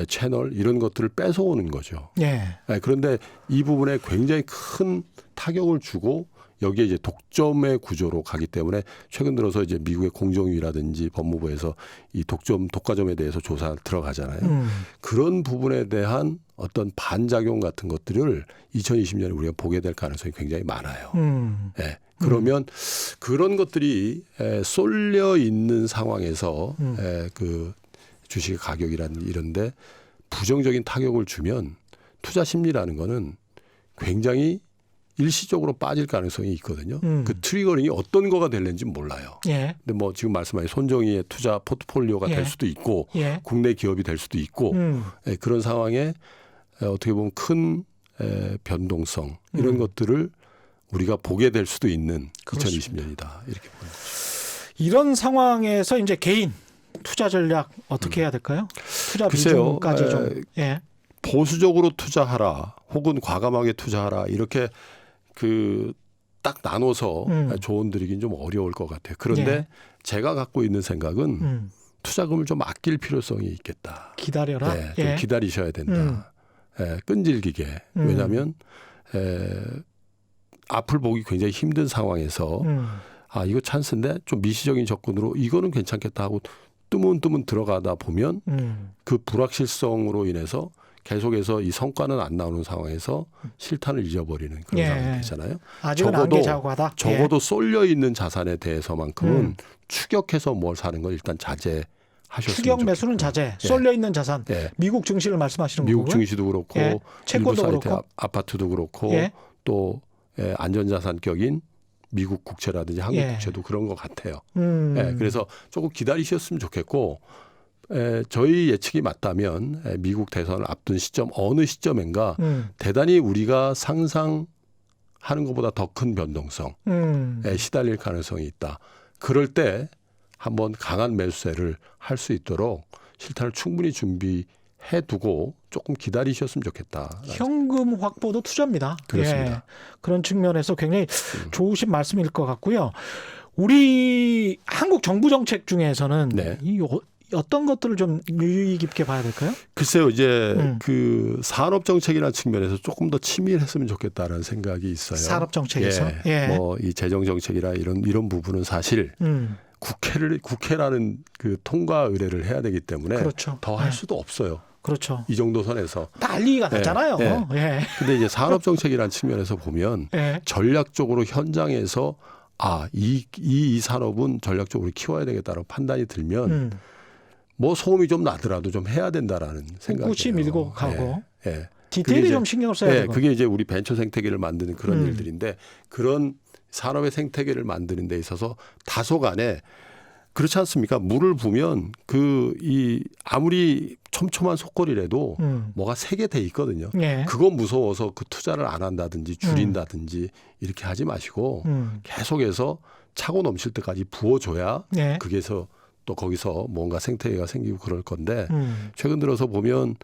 채널 이런 것들을 뺏어오는 거죠.
예.
그런데 이 부분에 굉장히 큰 타격을 주고 여기에 이제 독점의 구조로 가기 때문에 최근 들어서 이제 미국의 공정위라든지 법무부에서 이 독과점에 대해서 조사 들어가잖아요. 그런 부분에 대한 어떤 반작용 같은 것들을 2020년에 우리가 보게 될 가능성이 굉장히 많아요. 예. 그러면 그런 것들이 쏠려 있는 상황에서 그 주식의 가격이라는 이런데 부정적인 타격을 주면 투자 심리라는 거는 굉장히 일시적으로 빠질 가능성이 있거든요. 그 트리거링이 어떤 거가 될는지 몰라요.
예.
근데 뭐 지금 말씀하신 손정희의 투자 포트폴리오가
예.
될 수도 있고
예.
국내 기업이 될 수도 있고 그런 상황에 어떻게 보면 큰 변동성 이런 것들을 우리가 보게 될 수도 있는
그렇습니다.
2020년이다. 이렇게 보는 거죠.
이런 상황에서 이제 개인 투자 전략 어떻게 해야 될까요? 투자
글쎄요.
비중까지 좀. 예.
보수적으로 투자하라 혹은 과감하게 투자하라 이렇게 그 딱 나눠서 조언 드리긴 좀 어려울 것 같아요. 그런데
예.
제가 갖고 있는 생각은 투자금을 좀 아낄 필요성이 있겠다.
기다려라.
네, 좀
예.
기다리셔야 된다. 끈질기게. 왜냐하면 앞을 보기 굉장히 힘든 상황에서 아 이거 찬스인데 좀 미시적인 접근으로 이거는 괜찮겠다 하고 뜨문뜨문 들어가다 보면 그 불확실성으로 인해서 계속해서 이 성과는 안 나오는 상황에서 실탄을 잊어버리는 그런
예.
상황이 되잖아요.
아직은 안개자고하다.
적어도 쏠려 있는 자산에 대해서만큼은 추격해서 뭘 사는 걸 일단 자제하셨으면
추격 매수는
좋겠고요.
자제.
예.
쏠려 있는 자산.
예.
미국 증시를 말씀하시는
미국
거고요.
증시도 그렇고
예.
일부
채권도
사이트
그렇고.
아파트도 그렇고
예.
또 안전자산격인 미국 국채라든지 한국
예.
국채도 그런 것 같아요. 그래서 조금 기다리셨으면 좋겠고 저희 예측이 맞다면 미국 대선을 앞둔 시점 어느 시점인가 대단히 우리가 상상하는 것보다 더 큰 변동성에 시달릴 가능성이 있다. 그럴 때 한번 강한 매수세를 할 수 있도록 실탄을 충분히 준비해 두고 조금 기다리셨으면 좋겠다.
현금 확보도 투자입니다.
그렇습니다.
예. 그런 측면에서 굉장히 좋으신 말씀일 것 같고요. 우리 한국 정부 정책 중에서는
네.
어떤 것들을 좀 유의 깊게 봐야 될까요?
글쎄요, 이제 그 산업 정책이라는 측면에서 조금 더 치밀했으면 좋겠다라는 생각이 있어요.
산업 정책에서? 예.
뭐 이 재정 정책이라 이런 부분은 사실 국회라는 그 통과 의뢰를 해야 되기 때문에
그렇죠.
더 할
예.
수도 없어요.
그렇죠.
이 정도 선에서.
난리가 났잖아요.
예.
예.
근데 이제 산업 정책이라는 측면에서 보면
예.
전략적으로 현장에서 이 산업은 전략적으로 키워야 되겠다라고 판단이 들면 뭐 소음이 좀 나더라도 좀 해야 된다라는 생각이에요.
꿋꿋이 밀고 가고.
예.
디테일이
그게
좀
이제-
신경을 써야
예,
되고.
그게 이제 우리 벤처 생태계를 만드는 그런 일들인데 그런 산업의 생태계를 만드는 데 있어서 다소간에 그렇지 않습니까? 물을 부면 아무리 촘촘한 속거리라도 뭐가 새게 돼 있거든요.
예.
그건 무서워서 그 투자를 안 한다든지 줄인다든지 이렇게 하지 마시고 계속해서 차고 넘칠 때까지 부어줘야
예.
그게서 또 거기서 뭔가 생태계가 생기고 그럴 건데 최근 들어서 보면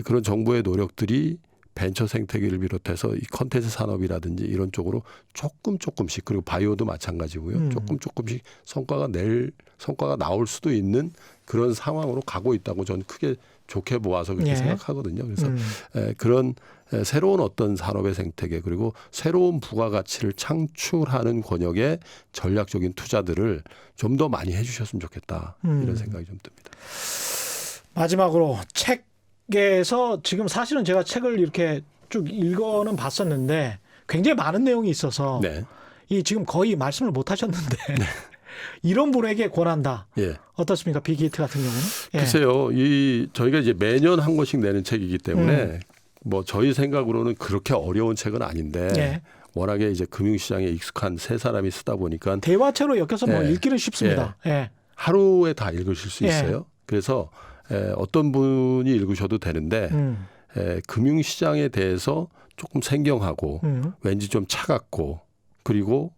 그런 정부의 노력들이 벤처 생태계를 비롯해서 이 컨텐츠 산업이라든지 이런 쪽으로 조금씩 그리고 바이오도 마찬가지고요. 조금씩 성과가 나올 수도 있는 그런 상황으로 가고 있다고 저는 크게 좋게 보아서 그렇게
예.
생각하거든요. 그래서 그런 새로운 어떤 산업의 생태계 그리고 새로운 부가가치를 창출하는 권역의 전략적인 투자들을 좀 더 많이 해주셨으면 좋겠다. 이런 생각이 좀 듭니다.
마지막으로 책에서 지금 사실은 제가 책을 이렇게 쭉 읽어는 봤었는데 굉장히 많은 내용이 있어서
네.
이 지금 거의 말씀을 못 하셨는데 이런 분에게 권한다.
예.
어떻습니까? 빅히트 같은 경우는? 예.
글쎄요. 저희가 이제 매년 한 권씩 내는 책이기 때문에 뭐 저희 생각으로는 그렇게 어려운 책은 아닌데
예.
워낙에 이제 금융시장에 익숙한 세 사람이 쓰다 보니까
대화체로 엮여서 뭐
예.
읽기는 쉽습니다. 예.
하루에 다 읽으실 수
예.
있어요. 그래서 어떤 분이 읽으셔도 되는데 금융시장에 대해서 조금 생경하고 왠지 좀 차갑고 그리고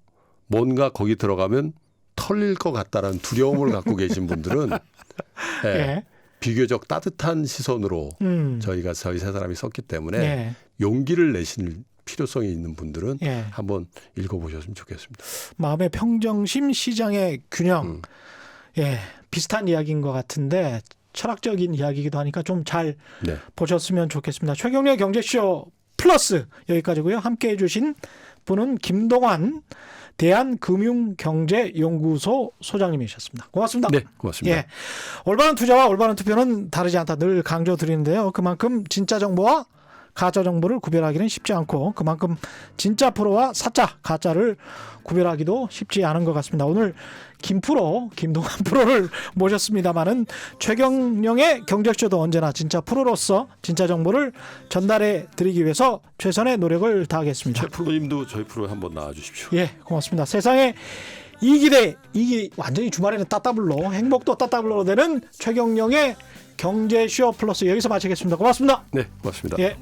뭔가 거기 들어가면 털릴 것 같다라는 두려움을 갖고 계신 분들은
예.
비교적 따뜻한 시선으로 저희 세 사람이 썼기 때문에
예.
용기를 내실 필요성이 있는 분들은
예.
한번 읽어보셨으면 좋겠습니다.
마음의 평정심, 시장의 균형. 예, 비슷한 이야기인 것 같은데 철학적인 이야기이기도 하니까 좀 잘
네.
보셨으면 좋겠습니다. 최경련의 경제쇼 플러스 여기까지고요. 함께해 주신 분은 김동환 대한금융경제연구소 소장님이셨습니다. 고맙습니다.
네, 고맙습니다.
예, 올바른 투자와 올바른 투표는 다르지 않다 늘 강조드리는데요. 그만큼 진짜 정보와 가짜 정보를 구별하기는 쉽지 않고 그만큼 진짜 프로와 사짜 가짜를 구별하기도 쉽지 않은 것 같습니다. 오늘 김동환 프로를 모셨습니다마는 최경영의 경제쇼도 언제나 진짜 프로로서 진짜 정보를 전달해 드리기 위해서 최선의 노력을 다하겠습니다.
최 프로님도 저희 프로에 한번 나와주십시오.
예, 고맙습니다. 세상에 이기 완전히 주말에는 따따블로 행복도 따따블로 되는 최경영의 경제쇼 플러스 여기서 마치겠습니다. 고맙습니다.
네, 고맙습니다.
예.